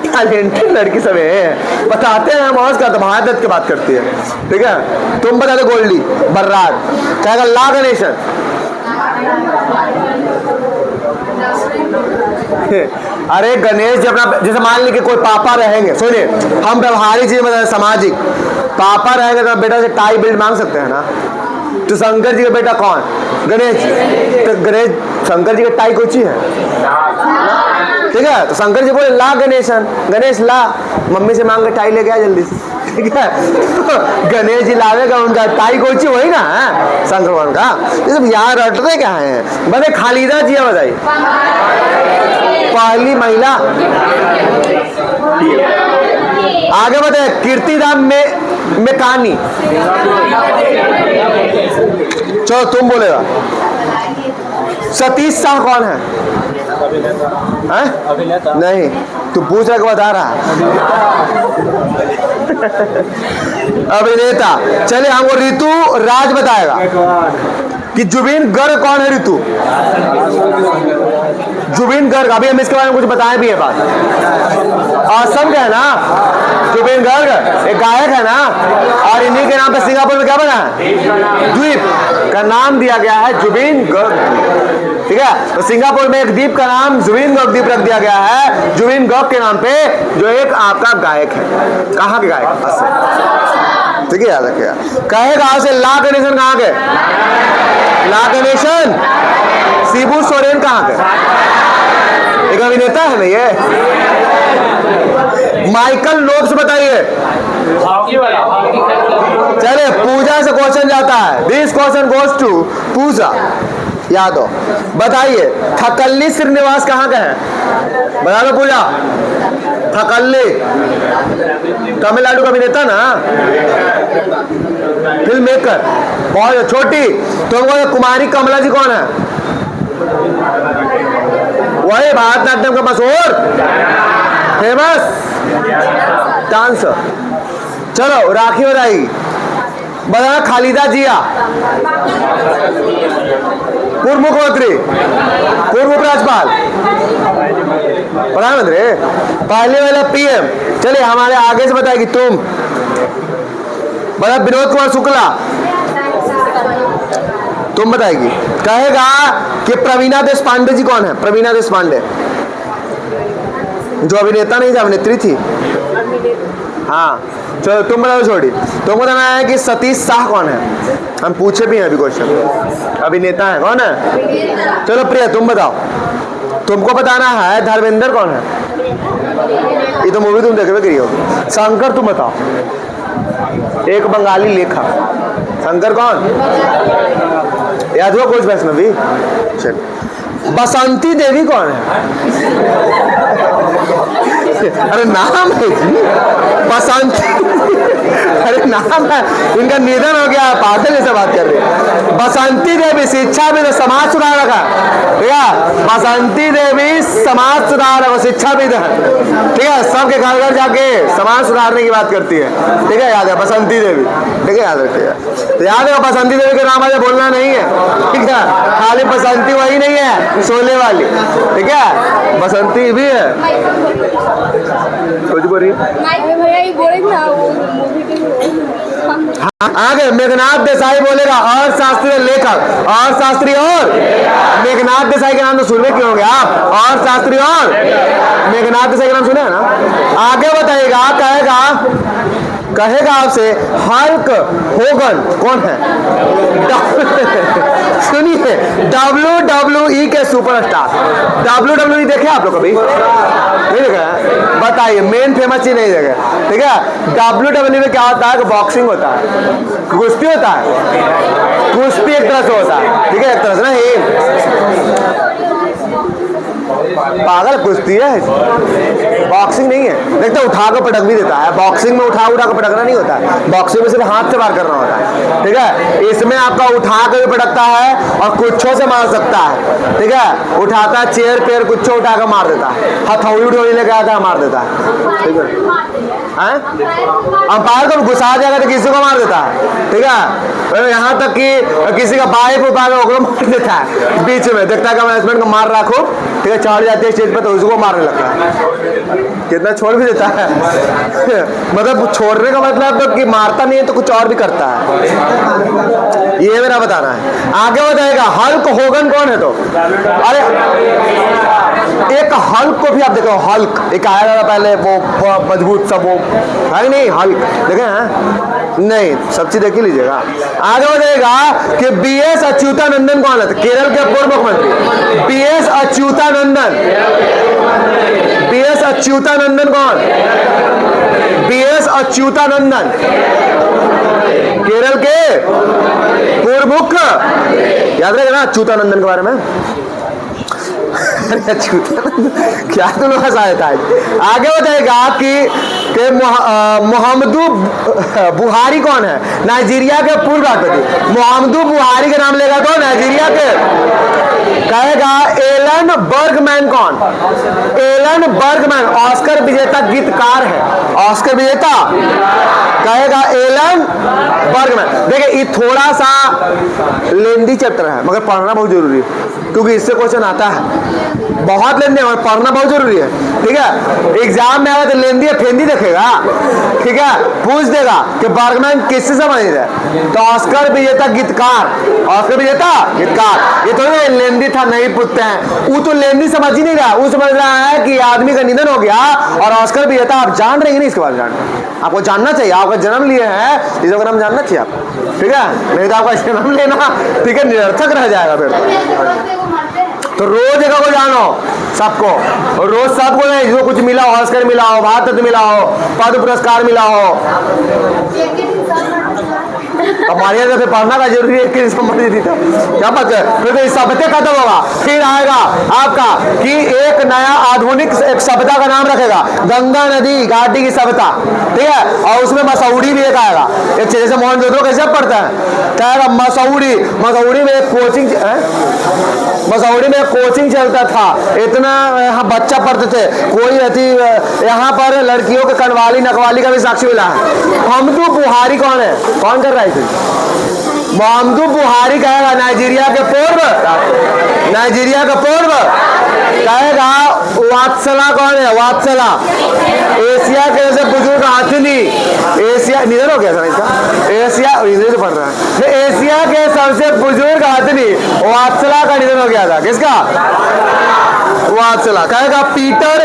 टैलेंटेड लड़की सब है, बताते हैं हम आवाज करते, महादत्त की बात करती है, ठीक है। तुम बता दो गोल्डी बर्राद। कहेगा ला गणेशन अरे गणेश जी अपना, जैसे मान ली कि कोई पापा रहेंगे, सुनिए हम व्यवहारिक चीज बता, सामाजिक पापा रहेंगे तो बेटा से टाई बेल्ट मांग सकते हैं ना। तो शंकर जी का बेटा कौन? गणेश जी। तो गणेश शंकर जी का टाई कोची है, ठीक है। तो शंकर जी बोले ला गणेशन, गणेश ला, मम्मी से मांग के टाई लेके आ जल्दी से, ठीक है। गणेश जी लावेगा उनका टाई कोची, वही ना है शंकर भगवान का। ये सब यहाँ रटते क्या है? बने खालिदा जी बताइए, पहली महिला। आगे बताए कीर्तिदाम में कहानी, चलो तुम बोलेगा। सतीश शाह कौन है? अभिनेता नहीं, तू पूछ रहा बता रहा अभिनेता। चले हमको ऋतु राज बताएगा कि जुबिन गर्ग कौन है? ऋतु जुबिन गर्ग, अभी हम इसके बारे में कुछ बताए भी है बात। असम का है ना जुबिन गर्ग, एक गायक है ना, और इन्हीं के नाम पे सिंगापुर में क्या बना है? द्वीप का नाम दिया गया है जुबिन गर्ग, ठीक है। तो सिंगापुर में एक द्वीप का नाम जुबिन गर्ग द्वीप रख दिया गया है, जुबिन गर्ग के नाम पे, जो एक आपका गायक है। कहाँ के गायक? असम, ठीक है, याद रखिएगा। कहेगा से ला गणेशन कहाँ के? ला गणेशन शिबू सोरेन कहाँ के? एक अभिनेता है ना ये। माइकल लोब्स बताइए। चले पूजा से क्वेश्चन जाता है, दिस क्वेश्चन गोज टू पूजा, याद हो। बताइए थकल्ली श्रीनिवास कहाँ का है? बता दो पूजा। थकल्ली तमिलनाडु का अभिनेता ना, फिल्म मेकर, बहुत छोटी। तो कुमारी कमला जी कौन है? वही भारतनाट्यम का मशहूर फेमस डांसर। चलो राखी बताएगी। बताना खालिदा जिया, पूर्व मुख्यमंत्री, पूर्व उपराज्यपाल, प्रधानमंत्री, पहले वाला पीएम। चलिए हमारे आगे से बताएगी तुम। बता विनोद कुमार शुक्ला, तुम बताएगी। कहेगा कि प्रवीणा देशपांडे जी कौन है? प्रवीणा देशपांडे जो अभिनेता नहीं थी, अभिनेत्री थी। हाँ चलो तुम बताओ छोड़ी। तुमको बताना है कि सतीश शाह कौन है? हम पूछे भी हैं अभी क्वेश्चन, अभिनेता है कौन है? चलो प्रिया तुम बताओ। तुमको बताना है धर्मेंद्र कौन है? ये तो मूवी तुम देखे करी होगी। शंकर तुम बताओ, एक बंगाली लेखक। शंकर कौन? याद हुआ कुछ वैष्णवी? चल बसंती देवी कौन है? अरे नाम है जी बसंती अरे नाम है, इनका निधन हो गया, पागल जैसे बात कर रहे हैं। बसंती देवी शिक्षा भी तो समाज सुधारक है, ठीक है। बसंती देवी समाज सुधारक, शिक्षा भी है, ठीक है। सबके घर घर जाके समाज सुधारने की बात करती है, ठीक है। याद है बसंती देवी, ठीक है, याद रखिएगा। तो याद है बसंती देवी के नाम आज बोलना नहीं है, ठीक है। खाली बसंती वही नहीं है शोले वाली, ठीक है, बसंती भी है। कुछ बोल रही आगे मेघनाथ देसाई बोलेगा और शास्त्रीय लेखक, और शास्त्री और मेघनाथ देसाई के नाम तो सुनने क्यों होंगे आप? और शास्त्री और मेघनाथ देसाई का नाम सुने हैं ना? आगे बताइएगा। कहेगा कहेगा आपसे हल्क होगन कौन है? सुनिए, WWE के सुपरस्टार। WWE देखे आप लोग कभी? नहीं देखा है? बताइए, मेन फेमस चीज नहीं देखे, ठीक है? WWE में क्या होता है कि बॉक्सिंग होता है, कुश्ती होता है, कुश्ती एक तरह से होता है, ठीक है, एक तरह से नहीं, पागल कुश्ती है, बॉक्सिंग नहीं है। देखते उठा कर पटक भी देता है, बॉक्सिंग में उठा कर पटकना नहीं होता है, बॉक्सिंग में सिर्फ हाथ से वार करना होता है, ठीक है? इसमें आपका उठा कर भी पटकता है और कुछों से मार सकता है, ठीक है? उठाता है, चेयर पेयर कुछ उठा कर मार देता है, हथौड़ी उठौड़ी लेके आता है, मार देता है, ठीक है? अंपायर को घुसा जाएगा तो किसी को मार देता है, ठीक है? यहाँ तक कि किसी का बाइक उठा कर मार देता है, बीच में देखता है कि मैनेजमेंट को मार रखो, ठीक है? चढ़ जाती है स्टेज पे तो उसको मारने लगता है, कितना छोड़ भी देता है। मतलब छोड़ने का मतलब तो कि मारता नहीं है तो कुछ और भी करता है, ये मेरा बताना है। आगे बताएगा हल्क होगन कौन है? तो अरे एक हल्क को भी आप देखो, हल्क एक आया था पहले, वो मजबूत सब, वो है नहीं हल्क, देखे हैं? नहीं, सब चीज देख ही लीजिएगा। आगे बताएगा कि BS अच्युतानंदन कौन है? केरल के पूर्व मुख्यमंत्री BS अच्युतानंदन। BS अच्युतानंदन कौन? BS अच्युतानंदन केरल के पूर्व मुख्य, याद रहेगा ना अच्युतानंदन के बारे में? क्या तुम लोग सहायता है? आगे बताएगा कि मोहम्मदू बुहारी कौन है? नाइजीरिया के पूर्व राष्ट्रपति। मोहम्मदू बुहारी के नाम लेगा तो नाइजीरिया के। कहेगा एलन बर्गमैन कौन? एलन बर्गमैन ऑस्कर विजेता गीतकार है, ऑस्कर विजेता। कहेगा एलन बर्गमैन। देखिए ये थोड़ा सा लेंदी चैप्टर है मगर पढ़ना बहुत जरूरी है, क्योंकि इससे क्वेश्चन आता है, बहुत लेंदी है, पढ़ना बहुत जरूरी है, ठीक है? एग्जाम में आया तो लेंदी है फेंदी देखेगा, ठीक है? पूछ देगा कि बर्गमैन किससे संबंधित है, तो ऑस्कर विजेता गीतकार, ऑस्कर विजेता गीतकार। ये तो नहीं लेंदी था, नहीं पूछते हैं, वो तो लेंदी समझ ही नहीं रहा, वो समझ रहा है कि आदमी का निधन हो गया और ऑस्कर विजेता आप जान रहे हैं नहीं, इसके बारे में आपको जानना चाहिए, आपका जन्म लिए हैं इसका नाम जानना चाहिए आपको, ठीक है? नहीं तो आपका जन्म लेना, ठीक है, निरर्थक रह जाएगा फिर। तो रोज जगह को जानो सबको, और रोज सबको नहीं, जो कुछ मिला हो, ऑस्कर मिला हो, भारत रत्न मिला हो, पद्म पुरस्कार मिला हो, हमारे यहाँ से पढ़ना का जरूरी है कि संबंधित थी, क्या बात है? फिर सभ्यता खत्म होगा, फिर आएगा आपका कि एक नया आधुनिक एक सभ्यता का नाम रखेगा, गंगा नदी घाटी की सभ्यता, ठीक है? और उसमें मसौड़ी भी एक आएगा, एक जैसे मोहनजोदड़ो कैसे पढ़ता है, कहेगा मसौड़ी, मसौड़ी में एक कोचिंग, मसौड़ी में कोचिंग चलता था, इतना यहाँ बच्चा पढ़ते थे, कोई अति यहाँ पर लड़कियों के कनवाली नकवाली का भी साक्षी मिला है। मोहम्मदू बुहारी कौन है? कौन कर रहा है? मोहम्मदू बुहारी कहेगा नाइजीरिया के पूर्व, नाइजीरिया का पूर्व। कहेगा वात्सला कौन है? वात्सला एशिया के जैसे बुजुर्ग हाथनी, एशिया निधन हो गया था इसका, एशिया इधर से पढ़ रहा है, एशिया के सबसे बुजुर्ग हाथनी वात्सला का निधन हो गया था। किसका? वात्सला। कहेगा पीटर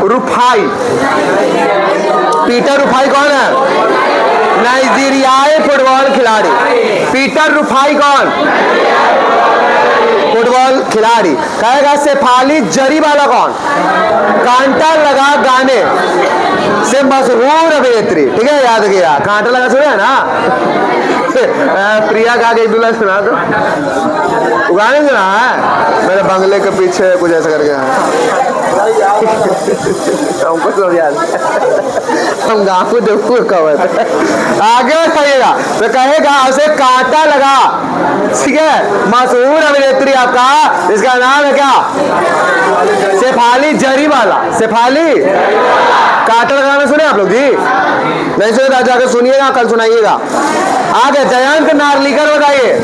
रुफाई। पीटर रुफाई कौन है? नाइजीरियाई फुटबॉल खिलाड़ी। पीटर रुफाई कौन? फुटबॉल खिलाड़ी। कहेगा शेफाली जरीवाला कौन? कांटा लगा गाने से मशहूर अभिनेत्री, ठीक है? याद किया, कांटा लगा सुना है ना? प्रिया का एक दूल्हा सुना तो गाने सुना है, मेरे बंगले के पीछे कुछ ऐसा करके है, हमको सब याद, हम गाँव को देखो कब आगे बताइएगा। तो कहेगा उसे कांटा लगा, ठीक है? मशहूर अभिनेत्री आपका, इसका नाम है क्या? शेफाली जरीवाला। शेफाली कांटा लगाना सुने आप लोग जी? नहीं सुने तो जाकर सुनिएगा, कल सुनाइएगा। आगे जयंत नार्लिकर बताइए।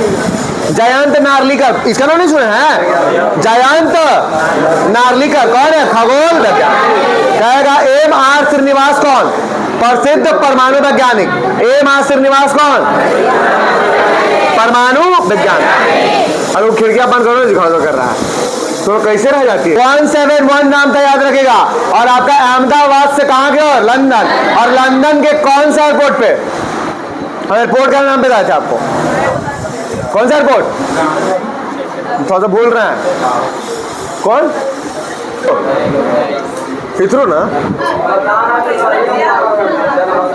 जयंत नार्लिकर, इसका नाम नहीं सुने हैं? जयंत नार्लिकर कौन है? खगोल वैज्ञानिक। कहेगा M.R. श्रीनिवास कौन? प्रसिद्ध परमाणु वैज्ञानिक। M.R. श्रीनिवास कौन? परमाणु वैज्ञानिक। और वो खिड़कियां बंद करो, दिखाओ कर रहा है। तो कैसे रह जाती है? 171 नाम था, याद रखेगा। और आपका अहमदाबाद से कहां गया? लंदन। और लंदन के कौन सा एयरपोर्ट पे? एयरपोर्ट का नाम बताया था आपको, कौन सा एयरपोर्ट? थोड़ा सा भूल रहे हैं, कौन? हिथ्रो ना,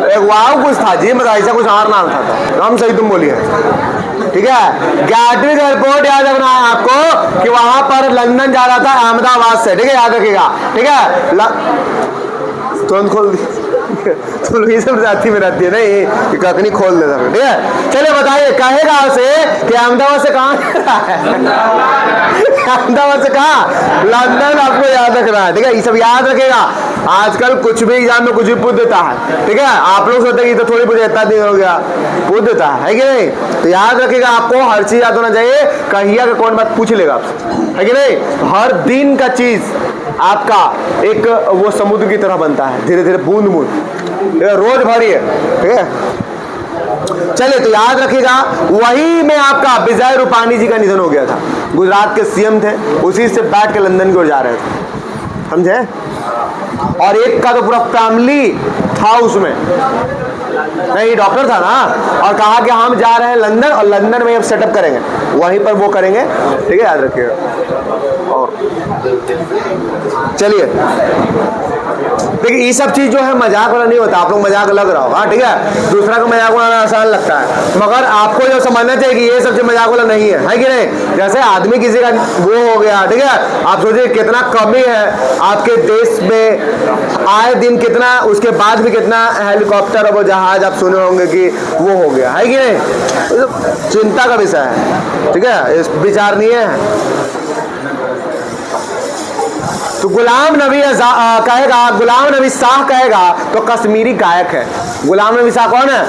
एक वाव कुछ था जी, मतलब ऐसा कुछ और नाम था, नाम सही तुम बोलिए, ठीक है। गैटविक एयरपोर्ट याद रखना है आपको कि वहां पर लंदन जा रहा था अहमदाबाद से, ठीक है, याद रखिएगा, ठीक है। तुरंत खोल दी तो ये सब जाती में रहती है नहीं, कखनी खोल देता, ठीक है। चलिए बताइए, कहेगा उसे कि अहमदाबाद से कहाँ अहमदाबाद से कहाँ? लंदन। आपको याद रखना है, ठीक है, ये सब याद रखेगा। आजकल कुछ भी एग्जाम में कुछ भी पूछ देता है, ठीक है। आप लोग सोचते हैं कि तो थोड़ी पूछ, इतना दिन हो गया, पूछ देता है कि नहीं? तो याद रखेगा, आपको हर चीज याद होना चाहिए। कहिया का कौन बात पूछ लेगा आपसे, है कि नहीं? हर दिन का चीज आपका एक वो समुद्र की तरह बनता है, धीरे धीरे बूंद बूंद, रोज भरिए, ठीक है। चलिए, तो याद रखिएगा, वही में आपका विजय रूपाणी जी का निधन हो गया था। गुजरात के सीएम थे, उसी से बैठ के लंदन की ओर जा रहे थे, समझे? और एक का तो पूरा फैमिली था उसमें, नहीं डॉक्टर था ना, और कहा कि हम जा रहे हैं लंदन, और लंदन में अब सेटअप करेंगे, वहीं पर वो करेंगे, ठीक है, याद रखिएगा। और चलिए, देखिए ये सब चीज जो है मजाक वाला नहीं होता, आप लोग मजाक लग रहा होगा, ठीक है। दूसरा को मजाक बनाना आसान लगता है, मगर आपको जो समझना चाहिए कि ये सब चीज मजाक वाला नहीं है कि नहीं? जैसे आदमी किसी का वो हो गया, ठीक है, आप सोचिए कितना कमी है आपके देश में, आए दिन कितना, उसके बाद भी कितना हेलीकॉप्टर और वो जहाज आप सुने होंगे कि वो हो गया, है कि नहीं? तो चिंता का विषय है, ठीक है, इस विचारणीय है। तो गुलाम नबी कहेगा, गुलाम नबी शाह कहेगा तो कश्मीरी गायक है। गुलाम नबी शाह कौन है?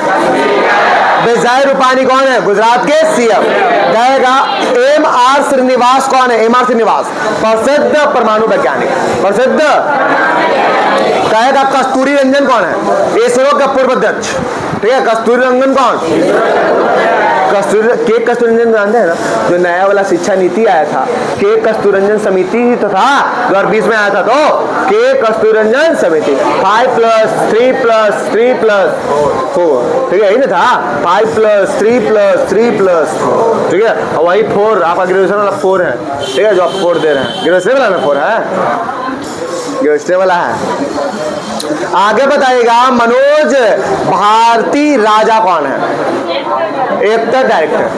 विजय रूपाणी कौन है? गुजरात के सीएम। कहेगा एम.आर. श्रीनिवास कौन है? एम.आर. श्रीनिवास प्रसिद्ध परमाणु वैज्ञानिक, प्रसिद्ध। कहेगा कस्तूरी रंजन कौन है? इसरो के पूर्व अध्यक्ष, ठीक है। कस्तूरी रंजन कौन? के कस्तूरी रंजन जानते हैं ना, जो नया वाला शिक्षा नीति आया था, के कस्तूरी रंजन समिति ही तो था, 2020 में आया था, तो के कस्तूरी रंजन समिति 5+3+3+4, ठीक है, यही ना था, 5+3+3+4, ठीक है। और वही 4 आपका ग्रेजुएशन वाला 4 है, ठीक है, जो आप 4 दे रहे हैं, ग्रेजुएशन वाला में 4 है, ग्रेजुएशन वाला है। आगे बताइएगा, मनोज भारती राजा कौन है? Actor, director.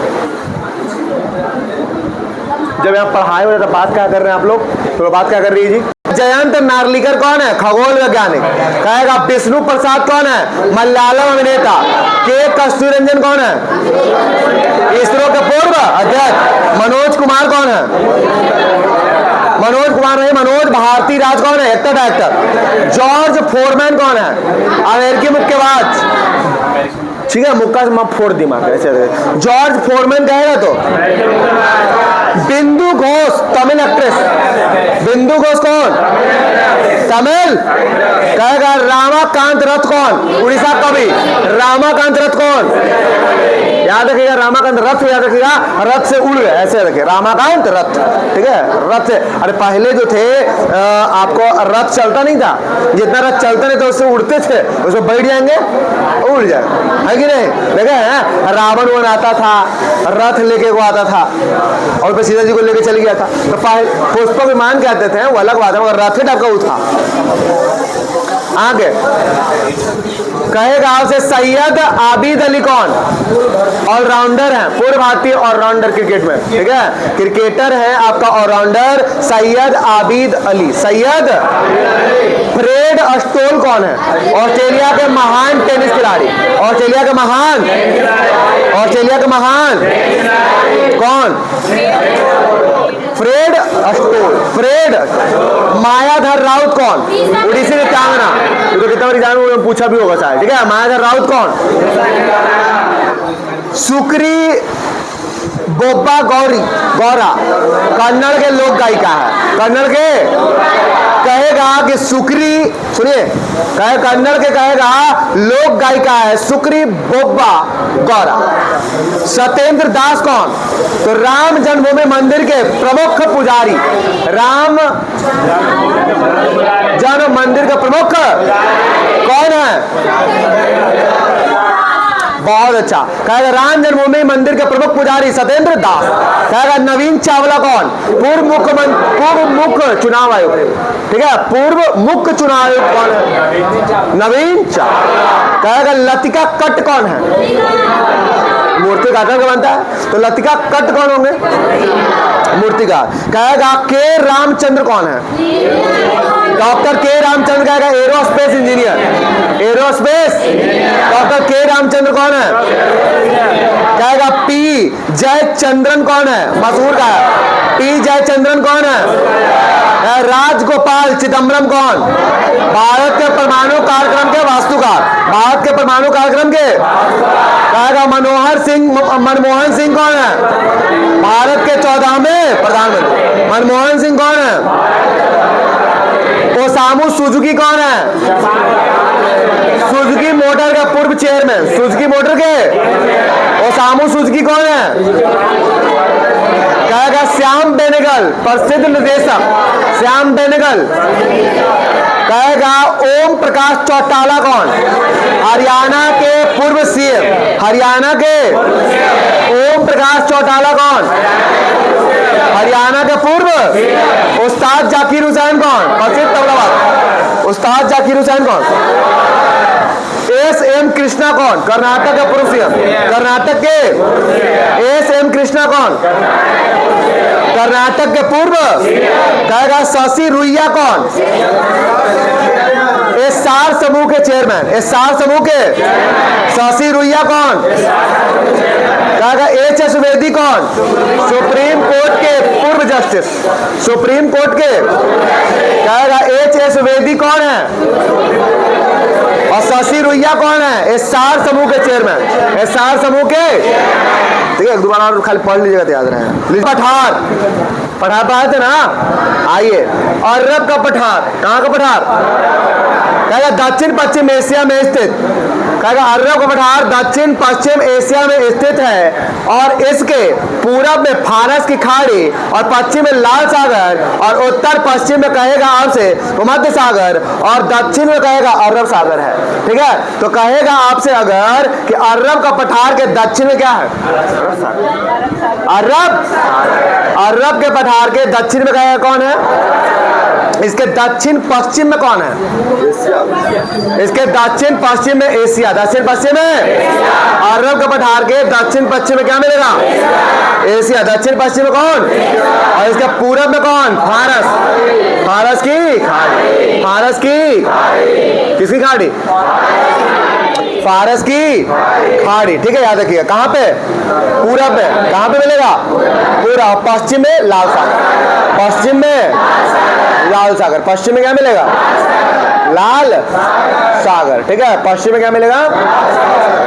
जब यहाँ पढ़ाई हो रहा था, बात क्या कर रहे हैं आप लोग? तो बात क्या कर रही है जी? जयंत नार्लिकर कौन है? खगोल वैज्ञानिक। कहेगा विष्णु प्रसाद कौन है? मलयालम अभिनेता। के कस्तूरी रंजन कौन है? इसरो के पूर्व अध्यक्ष। मनोज कुमार कौन है? मनोज कुमार नहीं, मनोज भारती राज कौन है? Actor, director. जॉर्ज फोरमैन कौन है? अमेरिकी मुक्केबाज, ठीक है, मुक्का से फोड़ दिमाग ऐसे। जॉर्ज फोरमैन कहेगा तो बिंदु घोष, तमिल एक्ट्रेस। बिंदु घोष कौन? तमिल। कहेगा रामाकांत रथ कौन? उड़ीसा कवि। रामाकांत रथ कौन? याद रखिएगा, रामाकांत रथ याद रखिएगा, रथ से उड़ गए, ऐसे रखे, रामाकांत रथ, ठीक है, रथ से। अरे पहले जो थे आपको रथ चलता नहीं था, जितना रथ चलता नहीं था उससे उड़ते थे, उसमें बैठ जाएंगे उड़ जाए, है कि नहीं? देखे हैं, रावण वो आता था, रथ लेके वो आता था और फिर सीता जी को लेके चल गया था। तो पुष्पक विमान कहते थे, वो अलग बात है, मगर रथ टाइप का वो था। आगे कहेगा उसे सैयद आबिद अली कौन? ऑलराउंडर है, पूर्व भारतीय ऑलराउंडर क्रिकेट में, ठीक है, क्रिकेटर है आपका ऑलराउंडर सैयद आबिद अली। सैयद। फ्रेड अस्टोल कौन है? ऑस्ट्रेलिया के महान टेनिस खिलाड़ी। ऑस्ट्रेलिया के महान, ऑस्ट्रेलिया के महान कौन? फ्रेड अस्टोल। फ्रेड। मायाधर राउत कौन? उड़ीसी नृत्यांगना, तो कितना बार एग्जाम में पूछा भी होगा शायद, ठीक है। मायाधर राउत कौन? सुक्री बोब्बा गौरा कन्नड़ के लोक गायिका है। कन्नड़ के कहेगा कि सुक्री, सुनिए, कन्नड़ के कहेगा लोक गायिका है सुक्री बोब्बा गौरा। सत्येंद्र दास कौन? तो राम जन्मभूमि मंदिर के प्रमुख पुजारी, राम जन्म मंदिर का प्रमुख कौन है? बहुत अच्छा। कहेगा राम जन्मभूमि मंदिर के प्रमुख पुजारी सत्येंद्र दास। कहेगा नवीन चावला कौन? पूर्व मुख्य चुनाव आयोग, ठीक है, पूर्व मुख्य चुनाव आयोग कौन है? नवीन चावला। कहेगा लतिका कट कौन है? मूर्तिकार का बनता है, तो लतिका कट कौन होंगे? मूर्तिकार। कहेगा के रामचंद्र कौन है? डॉक्टर के रामचंद्र। कहेगा एरोस्पेस इंजीनियर, एरोस्पेस डॉक्टर के रामचंद्र कौन है? कहेगा पी जयचंद्रन कौन है? मशहूर का है, पी जयचंद्रन कौन है? राजगोपाल चिदम्बरम कौन? भारत के परमाणु कार्यक्रम के वास्तुकार, भारत के परमाणु कार्यक्रम के। कहेगा मनमोहन सिंह कौन है? भारत के 14वें प्रधानमंत्री। मनमोहन सिंह कौन है? ओसामू सुजुकी कौन है? सुजुकी मोटर का पूर्व चेयरमैन, सुजुकी मोटर के ओसामू सुजुकी कौन है? कहेगा श्याम बेनेगल, प्रसिद्ध निर्देशक श्याम बेनेगल। कहेगा ओम प्रकाश चौटाला कौन? हरियाणा के पूर्व सीएम, हरियाणा के ओम प्रकाश चौटाला कौन? हरियाणा के पूर्व। उस्ताद जाकिर हुसैन कौन? प्रसिद्ध तबलाबाज उस्ताद जाकिर हुसैन कौन? एस.एम. कृष्णा कौन? कर्नाटक के पूर्व सीएम, कर्नाटक के एस.एम. कृष्णा कौन? कर्नाटक के पूर्व। कहेगा शशि रुइया कौन? एसआर समूह के चेयरमैन, एसआर समूह के शशि रुइया कौन? कहेगा एच.एस. वेदी कौन? सुप्रीम कोर्ट के पूर्व जस्टिस, सुप्रीम कोर्ट के। कहेगा एच.एस. वेदी कौन है? और शशि रुइया कौन है? एसआर समूह के चेयरमैन, एसआर समूह के। ठीक है, एक दोबारा और खाली पढ़ लीजिएगा तो याद रहे। पठार, पठार पाए थे ना? आइए, अरब का पठार, कहाँ का पठार? कहेगा दक्षिण पश्चिम एशिया में स्थित। कहेगा अरब का पठार दक्षिण पश्चिम एशिया में स्थित है और इसके पूरब में फारस की खाड़ी और पश्चिम में लाल सागर और उत्तर पश्चिम में कहेगा आपसे भूमध्य सागर और दक्षिण में कहेगा अरब सागर है। ठीक है, तो कहेगा आपसे अगर कि अरब का पठार के दक्षिण में क्या है? अरब के पठार के दक्षिण में कहेगा कौन है? इसके दक्षिण पश्चिम में कौन है? इसके दक्षिण पश्चिम में एशिया, दक्षिण पश्चिम में अरब के पठार के दक्षिण पश्चिम में क्या मिलेगा? एशिया। दक्षिण पश्चिम में कौन? और इसके पूरब में कौन? फारस, फारस की खाड़ी, फारस की किसकी खाड़ी? फारस की खाड़ी। ठीक है, याद रखिएगा। कहाँ पे? पूरब में। कहाँ पे मिलेगा? पूरा। पश्चिम में लाल सागर, पश्चिम में लाल सागर, पश्चिम में क्या मिलेगा? लाल सागर। ठीक है, पश्चिम में क्या मिलेगा?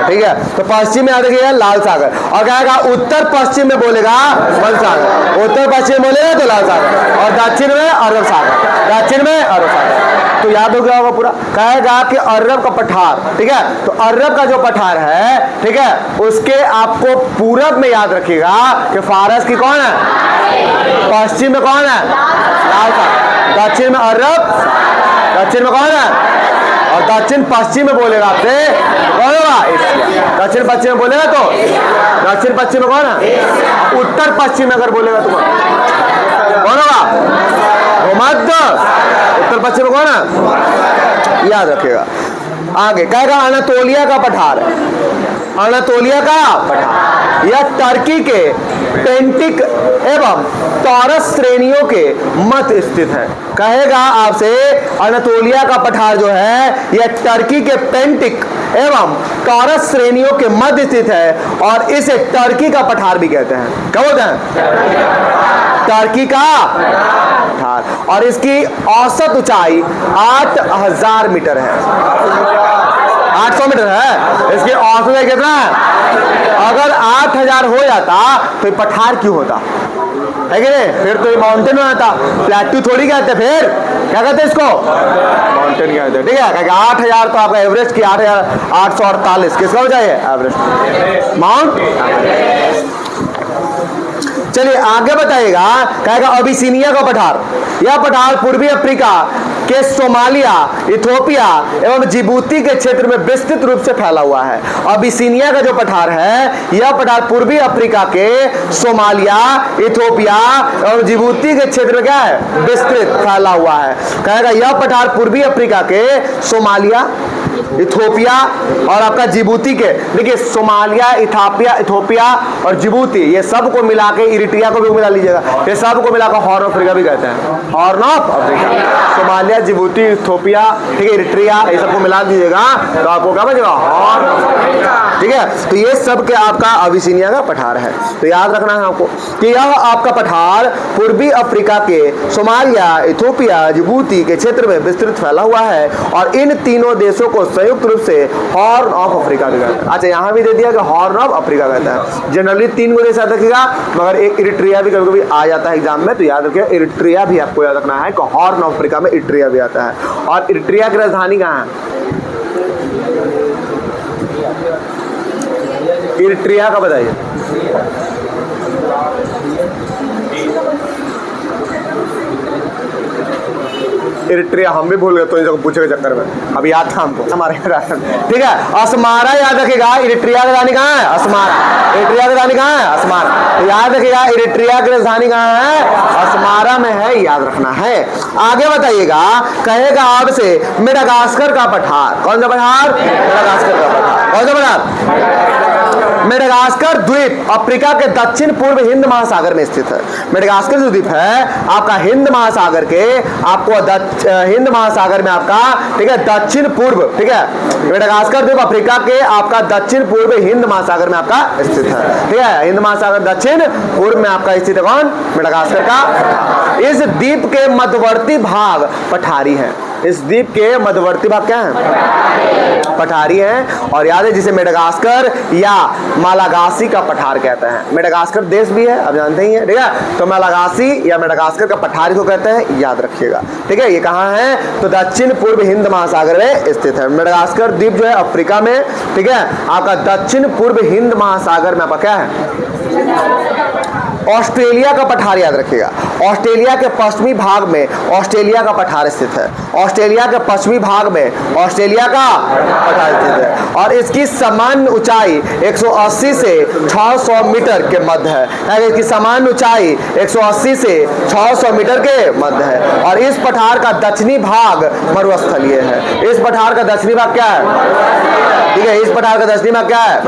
ठीक है, तो पश्चिम में याद रखिएगा लाल सागर। और कहेगा उत्तर पश्चिम में बोलेगा वन सागर, उत्तर पश्चिम में बोलेगा तो लाल सागर और दक्षिण में अरब सागर, दक्षिण में अरब सागर। तो याद हो गया होगा पूरा। कहेगा कि अरब का पठार, ठीक है, तो अरब का जो पठार है, ठीक है, उसके आपको पूरब में याद रखिएगा कि फारस की कौन है? पश्चिम में कौन है? लाल सागर। दक्षिण में अरब, दक्षिण में कौन है? और दक्षिण पश्चिम में बोलेगा आपसे कौन होगा? दक्षिण पश्चिम में बोलेगा तो दक्षिण पश्चिम में कौन है? उत्तर पश्चिम में अगर बोलेगा तो कौन होगा? भूमध्य। उत्तर पश्चिम में कौन है? याद रखिएगा। आगे कहेगा अनातोलिया का पठार, अनातोलिया का पठार यह टर्की के पेंटिक एवं टॉरस श्रेणियों के मध्य स्थित है। कहेगा आपसे अनातोलिया का पठार जो है यह टर्की के पेंटिक एवं टॉरस श्रेणियों के मध्य स्थित है और इसे टर्की का पठार भी कहते हैं। क्या बोलते हैं? टर्की का पठार। और इसकी औसत ऊंचाई 8000 मीटर है। 800 मीटर है इसकी औसत। कितना है? अगर 8000 हो जाता तो ये पठार क्यों होता है कि नहीं? फिर तो ये माउंटेन में आता, प्लेट्यू थोड़ी कहते, फिर क्या कहते हैं इसको? माउंटेन कहते हैं। ठीक है, क्योंकि 8000 तो आपका एवरेस्ट की 8848 किसका हो जाए? Everest, mount. चलिए आगे बताइएगा, कहेगा अबिसिनिया का पठार। यह पठार पूर्वी अफ्रीका के सोमालिया, इथोपिया एवं जिबूती के क्षेत्र में विस्तृत रूप से फैला हुआ है। अबिसिनिया का जो पठार है, यह पठार पूर्वी अफ्रीका के सोमालिया, इथोपिया एवं जिबूती के क्षेत्र में क्या है? विस्तृत फैला हुआ है। कहेगा यह पठार पूर्वी अफ्रीका के सोमालिया, इथोपिया और आपका जिबूती के, देखिए सोमालिया, इथोपिया और जिबूती, ये सब को मिला के, इरिट्रिया को भी मिला लीजिएगा, ये सब को मिलाकर हॉर्न ऑफ अफ्रीका भी कहते हैं। Horn of Africa, Somalia, Djibouti, Ethiopia, ठीक है, इरिट्रिया, ये सबको मिला दीजिएगा तो आपको क्या बचेगा? Horn of Africa. ठीक है, तो ये सब के आपका अबिसिनिया का पठार है। तो याद रखना है आपको कि यह आपका पठार पूर्वी अफ्रीका के सोमालिया, इथोपिया, जिबूती के क्षेत्र में विस्तृत फैला हुआ है और इन तीनों देशों को संयुक्त रूप से हॉर्न ऑफ अफ्रीका भी कहते हैं। अच्छा, यहाँ भी दे दिया कि हॉर्न ऑफ अफ्रीका कहता है। जनरली 3 को देश याद रखिएगा, मगर एक इरिट्रिया भी कभी कभी आ जाता है एग्जाम में, तो याद रखिए इरिट्रिया भी आपको याद रखना है कि हॉर्न ऑफ अफ्रीका में इरिट्रिया भी आता है। और इरिट्रिया की राजधानी कहाँ है? इरिट्रिया का बताइए। इरिट्रिया हम भी भूल गए तो इन सबको पूछे के चक्कर में, अब याद था हमको हमारे। ठीक है, अस्मारा याद रखिएगा। इरिट्रिया की राजधानी कहाँ है? अस्मारा। इरिट्रिया की राजधानी कहाँ है? अस्मारा। तो याद रखिएगा इरिट्रिया की राजधानी कहाँ है? अस्मारा में है, याद रखना है। आगे बताइएगा, कहेगा आपसे मेडागास्कर का पठार। कौन सा पठार? मेडागास्कर का पठार। कौन सा पठार? मेडागास्कर द्वीप अफ्रीका के दक्षिण पूर्व हिंद महासागर में स्थित है। मेडागास्कर जो द्वीप है आपका हिंद महासागर के, आपको हिंद महासागर में आपका, ठीक है, दक्षिण पूर्व, ठीक है, मेडागास्कर द्वीप अफ्रीका के आपका दक्षिण पूर्व हिंद महासागर में आपका स्थित है। ठीक है, हिंद महासागर दक्षिण पूर्व में आपका स्थित है। कौन? मेडागास्कर का। इस द्वीप के मध्यवर्ती भाग पठारी है। इस द्वीप के मध्यवर्ती भाग क्या है? पठारी है। और याद है जिसे मेडागास्कर या मालागासी का पठार कहते हैं। मेडागास्कर देश भी है, आप जानते ही हैं। ठीक है, तो मालागासी या मेडागास्कर का पठारी को कहते हैं, याद रखिएगा। ठीक है, ये कहाँ है? तो दक्षिण पूर्व हिंद महासागर में स्थित है। मेडागास्कर द्वीप जो है अफ्रीका में, ठीक है, आपका दक्षिण पूर्व हिंद महासागर में आपका क्या है? ऑस्ट्रेलिया का पठार याद रखिएगा। ऑस्ट्रेलिया के पश्चिमी भाग में ऑस्ट्रेलिया का पठार स्थित है। ऑस्ट्रेलिया के पश्चिमी भाग में ऑस्ट्रेलिया का पठार स्थित है और इसकी सामान्य ऊंचाई 180 से 600 मीटर के मध्य है। इसकी सामान्य ऊंचाई 180 से 600 मीटर के मध्य है और इस पठार का दक्षिणी भाग मरुस्थलीय है। इस पठार का दक्षिणी भाग क्या है? ठीक है, इस पठार का दक्षिणी भाग क्या है?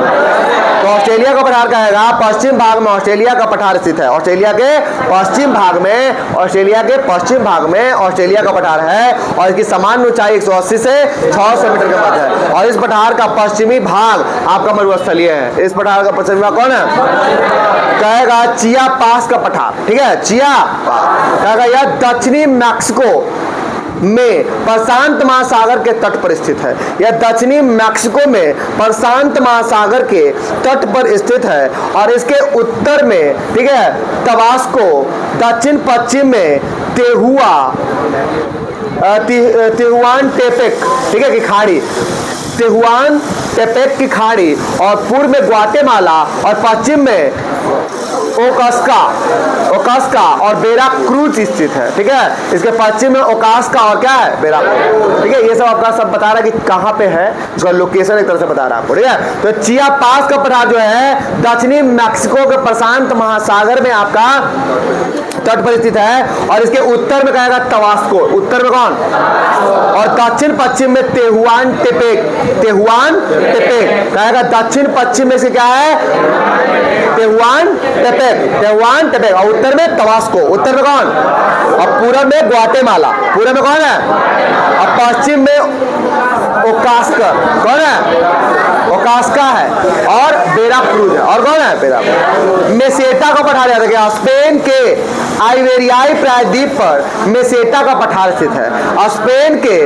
तो ऑस्ट्रेलिया का पठार कहेगा पश्चिम भाग में ऑस्ट्रेलिया का पठार स्थित है। ऑस्ट्रेलिया के पश्चिम भाग में, ऑस्ट्रेलिया के पश्चिम भाग में ऑस्ट्रेलिया का पठार है और इसकी सामान्य ऊंचाई 180 से 600 मीटर के मध्य है और इस पठार का पश्चिमी भाग आपका मरुस्थलीय है। इस पठार का पश्चिमी भाग कौन है? कहेगा चिया पास का पठार। ठीक है, चिया कहेगा यह दक्षिणी मैक्सिको में प्रशांत महासागर के तट पर स्थित है। यह दक्षिणी मैक्सिको में प्रशांत महासागर के तट पर स्थित है और इसके उत्तर में, ठीक है, तबास्को, दक्षिण पश्चिम में तेहुआन टेपेक, ठीक है, की खाड़ी, तेहुआन टेपेक की खाड़ी और पूर्व में ग्वाटेमाला और पश्चिम में ओकास्का और बेरा क्रूज स्थित है। ठीक है, इसके पश्चिम में ओकास्का और क्या है? बेरा क्रूज। ठीक है, ये सब आपका सब बता रहा है कि कहाँ पे है, इसका लोकेशन एक तरह से बता रहा है आपको। ठीक है, तो चिया पास का पठार जो है दक्षिणी मैक्सिको के प्रशांत महासागर में आपका तट पर स्थित है और इसके उत्तर में कहेगा तबास्को, उत्तर में कौन? और दक्षिण पश्चिम में तेहुआन टेपेक, तेहुआन टेपेक कहेगा दक्षिण पश्चिम में से क्या है? तेहुआन टेपेक, तेहुआन टेपेक और उत्तर में तबास्को, उत्तर में कौन? और पूरब में ग्वाटेमाला, पूरब में कौन है? और पश्चिम में ओकास्का, कौन है? ओकास्का है और बेरा क्रूज है। और कौन है? बेरा मेसेटा का पठार याद रखिए। स्पेन के आइवेरियाई प्रायद्वीप पर मेसेटा का पठार स्थित है। स्पेन के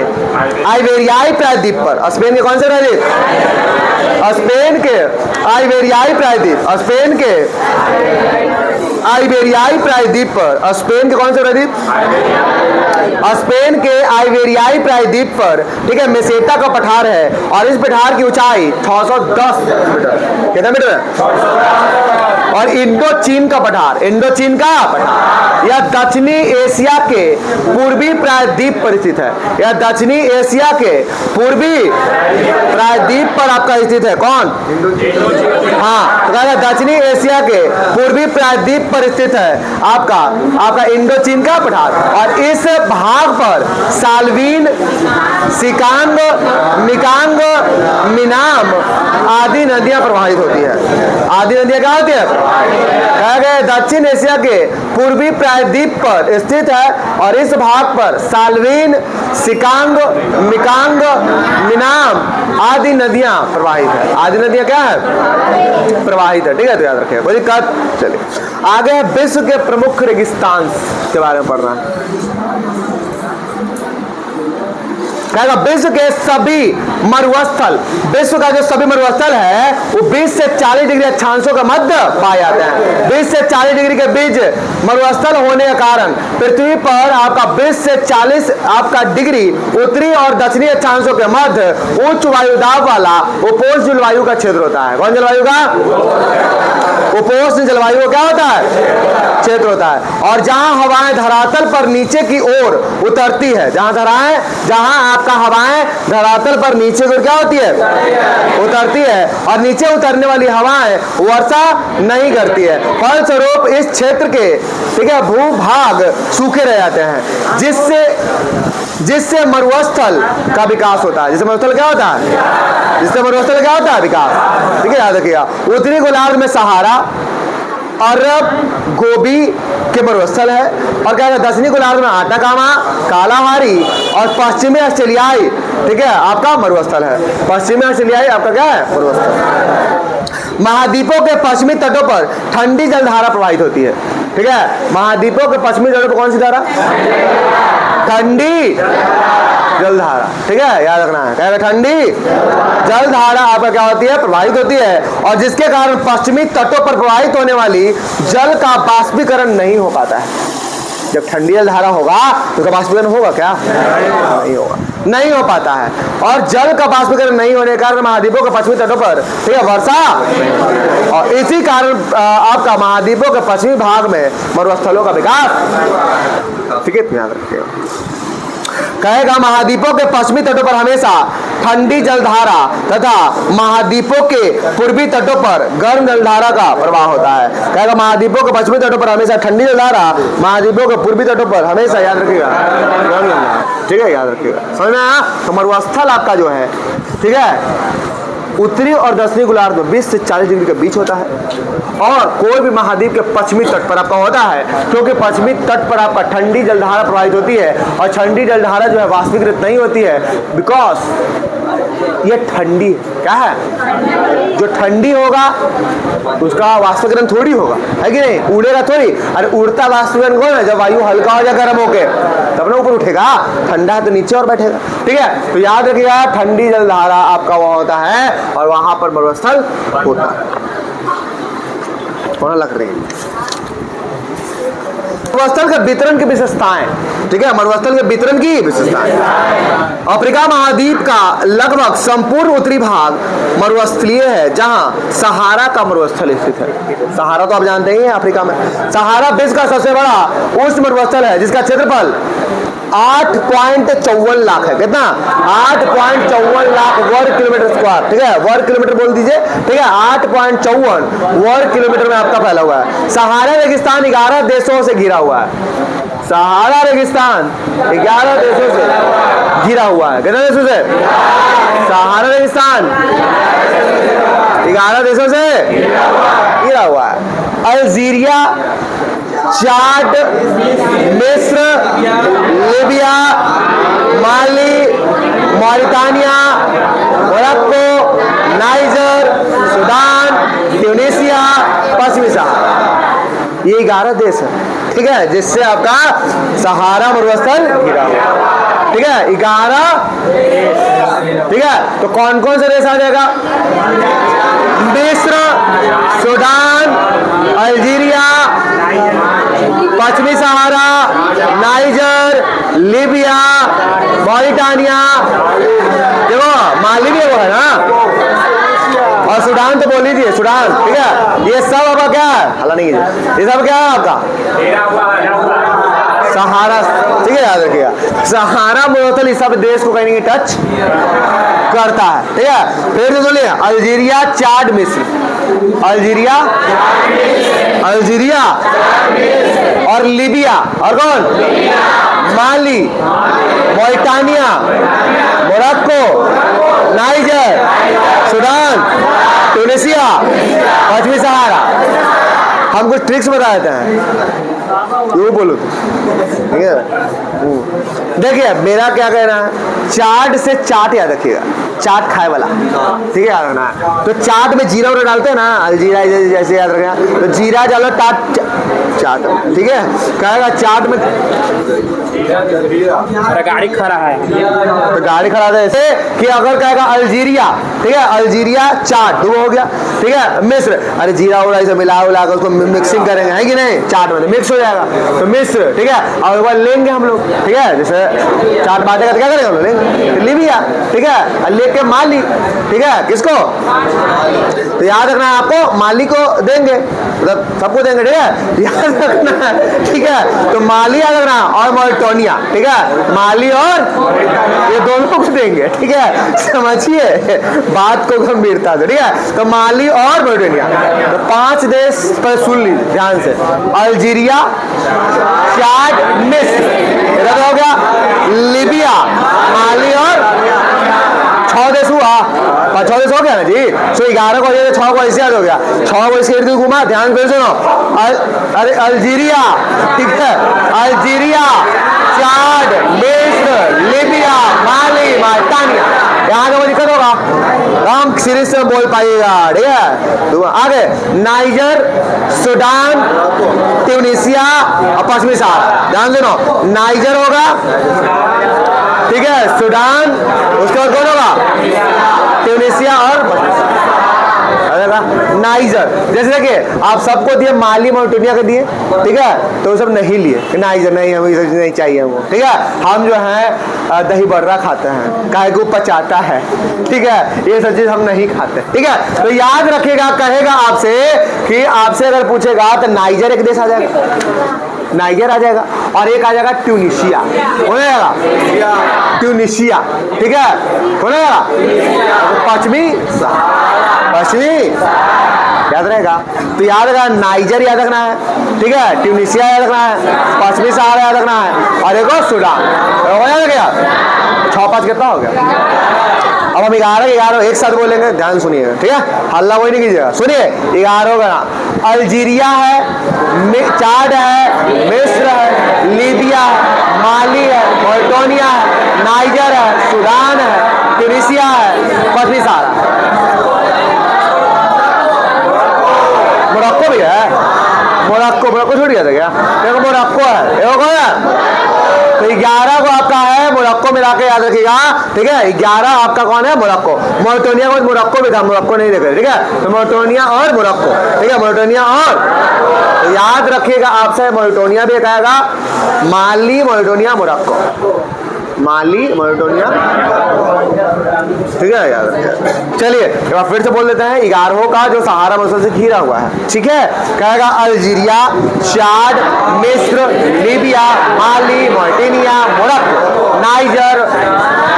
आइवेरियाई प्रायद्वीप पर, स्पेन के कौन से प्रायद्वीप? स्पेन के आइबेरियाई प्रायद्वीप और स्पेन के आइबेरियाई प्रायद्वीप पर, स्पेन के कौन से प्रायद्वीप? स्पेन के आइबेरियाई प्रायद्वीप पर, ठीक है, मेसेटा का पठार है और इस पठार की ऊंचाई 610 मीटर। कितना मीटर है? और इंडो चीन का पठार, इंडो चीन का पठार यह दक्षिणी एशिया के पूर्वी प्रायद्वीप पर स्थित है। यह दक्षिणी एशिया के पूर्वी प्रायद्वीप पर आपका स्थित है। कौन? हाँ, तो कहेगा दक्षिणी एशिया के पूर्वी प्रायद्वीप पर स्थित है आपका इंडो चीन का पठार। और इस भाग पर साल्वीन, सिकांग, मिकांग, मिनाम आदि नदियां प्रवाहित होती है। आदि नदियां क्या होती है? कहा गया दक्षिण एशिया के पूर्वी प्रायद्वीप पर स्थित है और इस भाग पर साल्वीन, सिकांग, मिकांग, मिनाम आदि नदियां प्रवाहित है। आदि नदियां क्या है? प्रवाहित है। ठीक है, तो याद रखिए। कोई दिक्कत? चलिए आगे विश्व के प्रमुख रेगिस्तान के बारे में पढ़ना है। कहेगा विश्व के सभी मरुस्थल, विश्व का जो सभी मरुस्थल है वो 20 से 40 डिग्री अक्षांशों का मध्य पाए जाते हैं। 20 से 40 डिग्री के बीच मरुस्थल होने के कारण पृथ्वी पर आपका 20 से 40 आपका डिग्री उत्तरी और दक्षिणी अक्षांशों के मध्य उच्च वायुदाब वाला उपोष्ण जलवायु का क्षेत्र होता है। कौन जलवायु का? उपोष्ण जलवायु क्या होता है? क्षेत्र होता है। और जहां हवाएं धरातल पर नीचे की ओर उतरती है, जहां आपका हवाएं धरातल पर नीचे की ओर क्या होती है? उतरती है। और नीचे उतरने वाली हवाएं वर्षा नहीं करती है। फलस्वरूप इस क्षेत्र के, ठीक है, भूभाग सूखे रह जाते हैं, जिससे मरुस्थल का विकास होता है। जिससे मरुस्थल क्या होता है? जिससे मरुस्थल क्या होता है? विकास। ठीक है, याद रखिएगा। उत्तरी गोलार्ध में सहारा, अरब गोबी के मरुस्थल है। और क्या है? दक्षिणी गोलार्ध में आटाकामा, कालाहारी और पश्चिमी ऑस्ट्रेलियाई, ठीक है, आपका मरुस्थल है। पश्चिमी ऑस्ट्रेलियाई आपका क्या है? मरुस्थल। महाद्वीपों के पश्चिमी तटों पर ठंडी जलधारा प्रवाहित होती है। ठीक है, महाद्वीपों के पश्चिमी तटों पर कौन सी धारा? ठंडी जलधारा। ठीक है, याद रखना है। क्या ठंडी जलधारा आपका क्या होती है? प्रवाहित होती है। और जिसके कारण पश्चिमी तटों पर प्रवाहित होने वाली जल का बाष्पीकरण नहीं हो पाता है। जब ठंडी जलधारा होगा तो उसका बाष्पीकरण होगा क्या? नहीं होगा, नहीं हो पाता है। और जल का बाष्पीकरण नहीं होने के कारण महाद्वीपों के पश्चिमी तटों पर, ठीक है, वर्षा, और इसी कारण आपका महाद्वीपों के पश्चिमी भाग में मरुस्थलों का विकास। ठीक है, याद रखिएगा। कहेगा महाद्वीपों के पश्चिमी तटों पर हमेशा ठंडी जलधारा तथा महाद्वीपों के पूर्वी तटों पर गर्म जलधारा का प्रवाह होता है। कहेगा महाद्वीपों के पश्चिमी तटों पर हमेशा ठंडी जलधारा, महाद्वीपों के पूर्वी तटों पर हमेशा, याद रखिएगा, ठीक है, याद रखिएगा। समझ में आया? तो मरुस्थल आपका जो है, ठीक है, उत्तरी और दक्षिणी गोलार्ध में 20 से 40 डिग्री के बीच होता है। और कोई भी महाद्वीप के पश्चिमी तट पर आपका होता है, क्योंकि पश्चिमी तट पर आपका ठंडी जलधारा प्रवाहित होती है और ठंडी जलधारा जो है वाष्पीकृत नहीं होती है, बिकॉज ये ठंडी क्या है? जो ठंडी होगा उसका वाष्पीकरण थोड़ी होगा, है कि नहीं? उड़ेगा थोड़ी। अरे उड़ता वाष्पीकरण कौन है? जब वायु हल्का हो जाए गर्म होके तब ना ऊपर उठेगा, ठंडा है तो नीचे और बैठेगा। ठीक है, तो याद रखिएगा ठंडी जलधारा आपका वहां होता है और वहां पर मरुस्थल होता है। कौन लग रही है? मरुस्थल के वितरण की विशेषताएं, ठीक है, मरुस्थल के वितरण की विशेषताएं। अफ्रीका महाद्वीप का लगभग संपूर्ण उत्तरी भाग मरुस्थलीय है, जहां सहारा का मरुस्थल स्थित है। सहारा तो आप जानते ही हैं अफ्रीका में। सहारा विश्व का सबसे बड़ा उष्ण मरुस्थल है, जिसका क्षेत्रफल 8.54 लाख है। कितना? 8.54 लाख वर्ग किलोमीटर स्क्वायर। ठीक है, वर्ग किलोमीटर बोल दीजिए। ठीक है, 8.54 वर्ग किलोमीटर में आपका फैला हुआ है। सहारा रेगिस्तान 11 देशों से घिरा हुआ है। सहारा रेगिस्तान 11 देशों से घिरा हुआ है। कितने देशों से? सहारा रेगिस्तान 11 देशों से घिरा हुआ है। अल्जीरिया, चाड, मिस्र, Libya, Mali, Mauritania, Morocco, Niger, Sudan, Tunisia, पश्चिमी सहारा, ये 11 देश है। ठीक है, जिससे आपका सहारा मरुस्थल घिरा हुआ। ठीक है, 11। ठीक है, तो कौन कौन से देश आ जाएगा? मिस्र, सूडान, अल्जीरिया, पश्चिमी सहारा, नाइजर, लीबिया, मॉरिटानिया, देखो माली भी वो है ना, और सूडान तो बोल लीजिए, सूडान, ठीक है। ये सब आपका क्या है, हल्ला नहीं कीजिए, ये सब क्या है आपका सहारा, ठीक है, याद रखिएगा। सहारा मुअत्तल इस सब देश को कहीं टच करता है, ठीक है। फिर से सुनिए, अल्जीरिया, चाड, मिस्र, अल्जीरिया, अल्जीरिया और लीबिया, और कौन, Mali, Mauritania, Morocco, Niger, Sudan, Tunisia, पश्चिमी सहारा। हम कुछ ट्रिक्स बता देते हैं, वो बोलो, ठीक है। देखिए मेरा क्या कहना है, चाट से चाट याद रखिएगा, चाट खाए वाला, ठीक है, याद रखना है। तो चाट में जीरा उरा डालते हैं ना, अलजीरा जैसे याद रखना, तो जीरा डालो टाट चाट, ठीक है। कहेगा चाट में गाड़ी खड़ा है, तो गाड़ी खड़ा है ऐसे कि अगर कहेगा अल्जीरिया, ठीक है, अल्जीरिया चाट, दो हो गया, ठीक है। मिस्र, अरे जीरा उरा इसे मिला उला कर उसको मिक्सिंग करेंगे, है कि नहीं, चाट में मिक्स हो जाएगा, तो मिस्र, ठीक है। और एक बार लेंगे हम लोग, ठीक है, जैसे चाट बांटेगा तो क्या करेंगे हम लोग, लेंगे लीबिया, ठीक है, और लेके माली, ठीक है, किसको, तो याद रखना है आपको, माली को देंगे, मतलब सबको देंगे, ठीक है, याद रखना है, ठीक है। तो माली याद रखना और मॉरिटानिया, ठीक है, माली और ये दोनों को देंगे, ठीक है, समझिए बात को गंभीरता से, ठीक है। तो माली और मॉरिटानिया, तो 5 देश पर सुन लीजिए ध्यान से, अल्जीरिया, चाड, मिस्र, इधर हो गया, लीबिया, माली और 6 देश हुआ, 6 देश हो गया ना जी। सो 11 को 6 को ऐसे याद हो गया, 6 को इसके इर्द गिर्द घुमा, ध्यान कर सुनो, अरे अल्जीरिया, ठीक है, अल्जीरिया, चाड, मिस्र, लीबिया, माली, मॉरिटानिया, यहाँ का दिक्कत होगा, हम सीरीज से बोल पाइएगा, ठीक है। तो आगे नाइजर, सूडान, ट्यूनीसिया और पश्चिमी सहारा, ध्यान सुनो, नाइजर होगा, ठीक है, सूडान, उसके बाद कौन होगा, ट्यूनीसिया और नाइजर। जैसे देखिए आप सबको दिए, माली मॉरिटानिया को दिए, ठीक है, तो सब नहीं लिए, नाइजर नहीं, हमें ये नहीं चाहिए हमको, ठीक है। हम जो है दही बर्रा खाते हैं, काहे को पचाता है, ठीक है, ये सब चीज हम नहीं खाते, ठीक है। तो याद रखिएगा, कहेगा आपसे कि आपसे अगर पूछेगा तो नाइजर एक देश आ जाएगा, नाइजर आ जाएगा, और एक आ जाएगा ट्यूनीसिया, हो जाएगा ट्यूनीसिया, ठीक है, हो जाएगा पश्चिमी, याद रहेगा। तो याद रखना, नाइजर याद रखना है, ठीक है, ट्यूनीसिया याद रखना है, पश्चिमी सहारा याद रखना है, और एक और सूडान, हो गया 6-5 कितना हो गया। अब हम 11 एक साथ बोलेंगे, ध्यान सुनिएगा, ठीक है, हल्ला कोई नहीं कीजिएगा, सुनिए। 11 होगा ना, अल्जीरिया है, चाड है, मिस्र है, लीबिया है, माली है, मॉरिटानिया है, नाइजर है, सूडान है, ट्यूनीसिया है, पश्चिमी सहारा है, मोरक्को भी है, मोरक्को छूट गया था क्या, देखो मोरक्को है, देखो कौन है, तो 11 को आपका है, मोरक्को मिला के याद रखिएगा, ठीक है। 11 आपका कौन है, मोरक्को, मॉरिटानिया को मोरक्को भी था, मोरक्को नहीं देखे, ठीक है, तो मॉरिटानिया और मोरक्को, ठीक है, मॉरिटानिया और, तो याद रखिएगा आपसे मॉरिटानिया भी आएगा, माली, मॉरिटानिया, मोरक्को, माली, मॉरिटानिया, ठीक है, याद। चलिए एक बार फिर से बोल देते हैं, 11 का जो सहारा मसल से घिरा हुआ है, ठीक है, कहेगा अल्जीरिया, चाड, मिस्र, Libya, Mali, Mauritania, Morocco, Niger,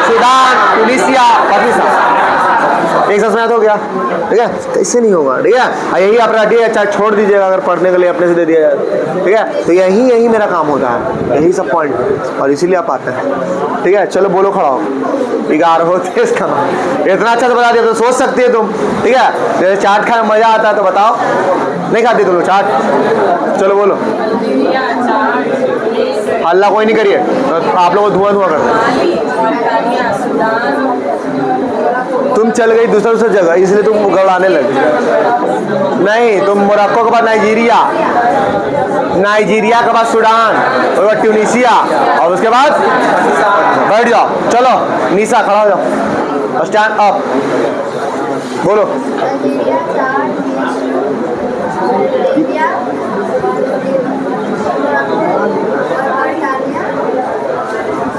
Sudan, Tunisia, Pakistan. एक साथ हो गया, ठीक है, कैसे नहीं होगा, ठीक है, यही आप रटिए, चाहे छोड़ दीजिएगा अगर पढ़ने के लिए अपने से दे दिया जाए, ठीक है। तो यही मेरा काम होता है, यही सब पॉइंट, और इसीलिए आप आते हैं, ठीक है। चलो बोलो, खड़ा हो, 11 होते इसका, इतना अच्छा से बता दिया तो सोच सकती है तुम, ठीक है। जैसे चाट खाने में मजा आता है तो बताओ, नहीं खाती तुम लोग चाट, चलो बोलो, हल्ला कोई नहीं करिए, आप लोग धुआं कर, तुम चल गई दूसरा जगह इसलिए तुम घबराने लगे, नहीं, तुम मोरक्को के बाद नाइजीरिया के बाद सूडान, उसके बाद ट्यूनीसिया, और उसके बाद बैठ जाओ, चलो निशा खड़ा हो जाओ, स्टैंड अप। बोलो।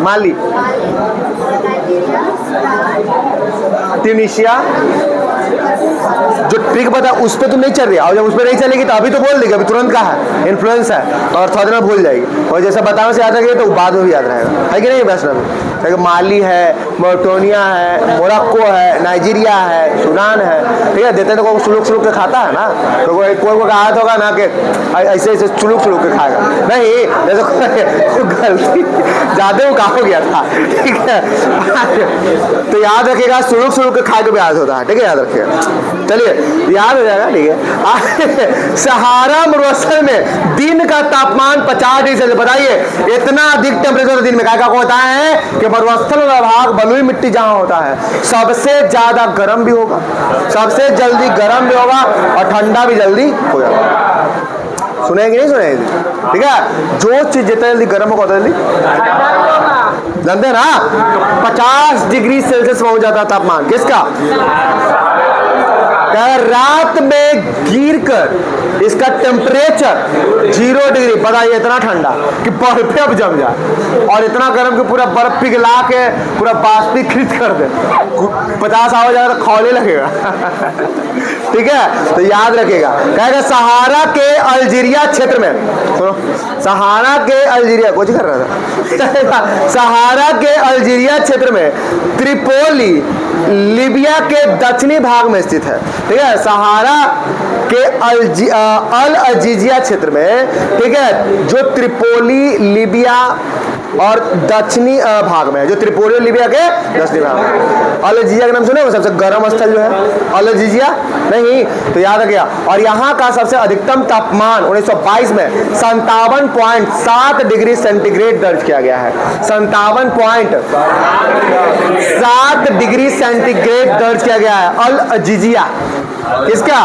माली, ट्यूनीशिया। जो ट्रिक बता उस पर तुम नहीं चल रही, और जब उस पर नहीं चलेगी तो अभी तो बोल देगी, अभी तुरंत कहा है इन्फ्लुएंस है, और थोड़ा देर में भूल जाएगी, और जैसा बताने से याद रखेगी तो बाद में भी याद रहेगा, है कि नहीं वैष्णव? माली है, मोरटोनिया है, मोरक्को है, नाइजीरिया है, सूडान है, ठीक है। देते तो कोई सुलूक के खाता है ना, तो कोई कहा होगा ना कि ऐसे ऐसे सुलूक के खाएगा, नहीं, जैसे गलती ज़्यादा वो कहा गया था, ठीक है। तो याद रखिएगा, सुलूक के खाए के भी याद होता है, ठीक है, याद रखिएगा। चलिए याद हो जाएगा, ठीक है। सहारा मरुस्थल में दिन का तापमान 50 डिग्री सेल्सियस, बताइए इतना अधिक टेम्परेचर दिन में क्या होता है कि मरुस्थल का भाग बलुई मिट्टी जहां होता है सबसे ज्यादा गर्म भी होगा, सबसे जल्दी गर्म भी होगा, और ठंडा भी जल्दी हो जाएगा। सुनेंगे नहीं सुनेंगे, ठीक है। जो चीज जितना जल्दी गर्म होगा उतना जल्दी जानते हैं ना। 50 डिग्री सेल्सियस पहुंच जाता तापमान किसका? रात में गिरकर इसका टेम्परेचर 0 डिग्री, बताइए इतना ठंडा कि बर्फ अब जम जाए, और इतना गर्म कि पूरा बर्फ पिघला के पूरा बाष्पीकृत कर दे, 50 हो जाएगा तो खौले लगेगा। ठीक है, तो याद रखिएगा। कहेगा सहारा के अल्जीरिया क्षेत्र में, सुनो, सहारा के अल्जीरिया कुछ कर रहा था। सहारा के अल्जीरिया क्षेत्र में त्रिपोली लीबिया के दक्षिणी भाग में स्थित है, ठीक है। सहारा के अल अजीजिया क्षेत्र में, ठीक है, जो त्रिपोली लीबिया और दक्षिणी भाग में है, जो त्रिपोली और लीबिया के दक्षिणी भाग में। अल अजीजिया का नाम सुने, वो सबसे गर्म स्थल जो है अल अजीजिया, नहीं तो याद रखिएगा। और यहाँ का सबसे अधिकतम तापमान 1922 में 57.7 डिग्री सेंटीग्रेड दर्ज किया गया है। 57.7 डिग्री सेंटीग्रेड दर्ज किया गया है अल अजीजिया, किसका?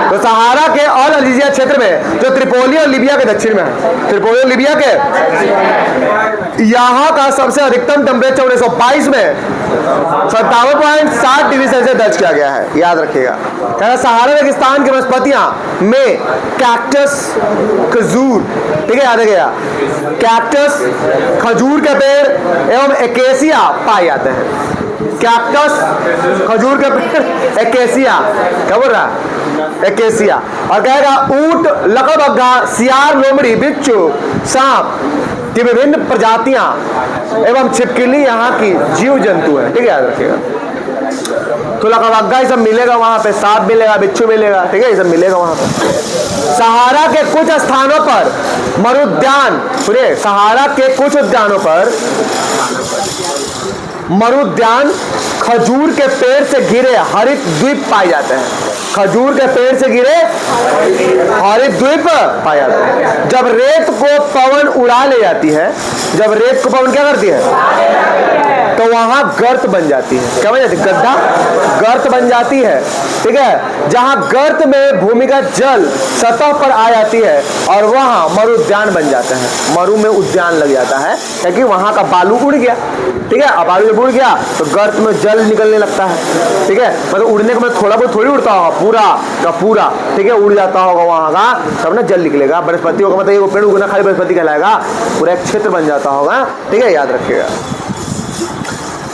तो सहारा के अल अजीजिया क्षेत्र में, जो त्रिपोली और लीबिया के दक्षिण में है, त्रिपोली और लीबिया के, यहाँ का सबसे अधिकतम टेम्परेचर 1922 में 57.7 डिग्री सेल्सियस दर्ज किया गया है, याद रखिएगा। सहारा रेगिस्तान की वनस्पतियां में कैक्टस, खजूर, ठीक है, याद रखिएगा, कैक्टस, खजूर के पेड़ एवं एकेसिया पाए जाते हैं। कैक्टस, खजूर के पेड़, एकेसिया, क्या बोल रहा है? एकेसिया। और कहेगा ऊंट, लकड़बग्घा, सियार, लोमड़ी, बिच्छू, सांप की विभिन्न प्रजातियां एवं छिपकली यहाँ की जीव जंतु है, ठीक है, याद रखिएगा। तो लकड़बग्घा ये सब मिलेगा वहां पे, सांप मिलेगा, बिच्छू मिलेगा, ठीक है, ये सब मिलेगा वहां पे। सहारा के कुछ स्थानों पर मरुद्यान, सुनिए, सहारा के कुछ उद्यानों पर मरुद्यान खजूर के पेड़ से घिरे हरित द्वीप पाए जाते हैं। खजूर के पेड़ से घिरे हरित द्वीप पाए जाते हैं। जब रेत को पवन उड़ा ले जाती है, जब रेत को पवन क्या करती है, तो वहां गर्त बन जाती है। क्या बन जाती है? गड्ढा, गर्त बन जाती है, ठीक है। जहां गर्त में भूमिगत जल सतह पर आ जाती है और वहां मरुद्यान बन जाता है, मरु में उद्यान लग जाता है, क्योंकि वहां का बालू उड़ गया, ठीक है। अब बालू जब उड़ गया तो गर्त में जल निकलने लगता है, ठीक है। मतलब उड़ने का मतलब थोड़ा बहुत थोड़ी उड़ता होगा, पूरा का पूरा, ठीक है, उड़ जाता होगा वहां का, तब ना जल निकलेगा। बृहस्पति होगा, मतलब ये पेड़ उगना खाली बृहस्पति कहलाएगा, पूरा एक क्षेत्र बन जाता होगा, ठीक है, याद रखिएगा।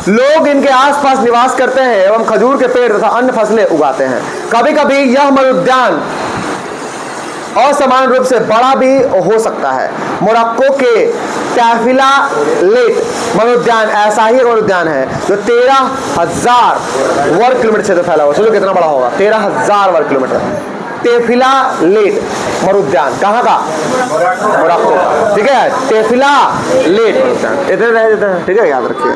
लोग इनके आसपास निवास करते हैं एवं खजूर के पेड़ तथा अन्य फसलें उगाते हैं। कभी कभी यह मरुद्यान असमान रूप से बड़ा भी हो सकता है। मोरक्को के टैफिला लेट मरुद्यान ऐसा ही मरुद्यान है जो 13,000 वर्ग किलोमीटर क्षेत्र फैला हुआ। सोचो कितना बड़ा होगा, 13,000 वर्ग किलोमीटर। टेफिला लेट मरुद्यान कहाँ का? मोरक्को, ठीक है। टेफिला लेट मरुद्यान, इतने रह देते हैं, ठीक है, याद रखिए।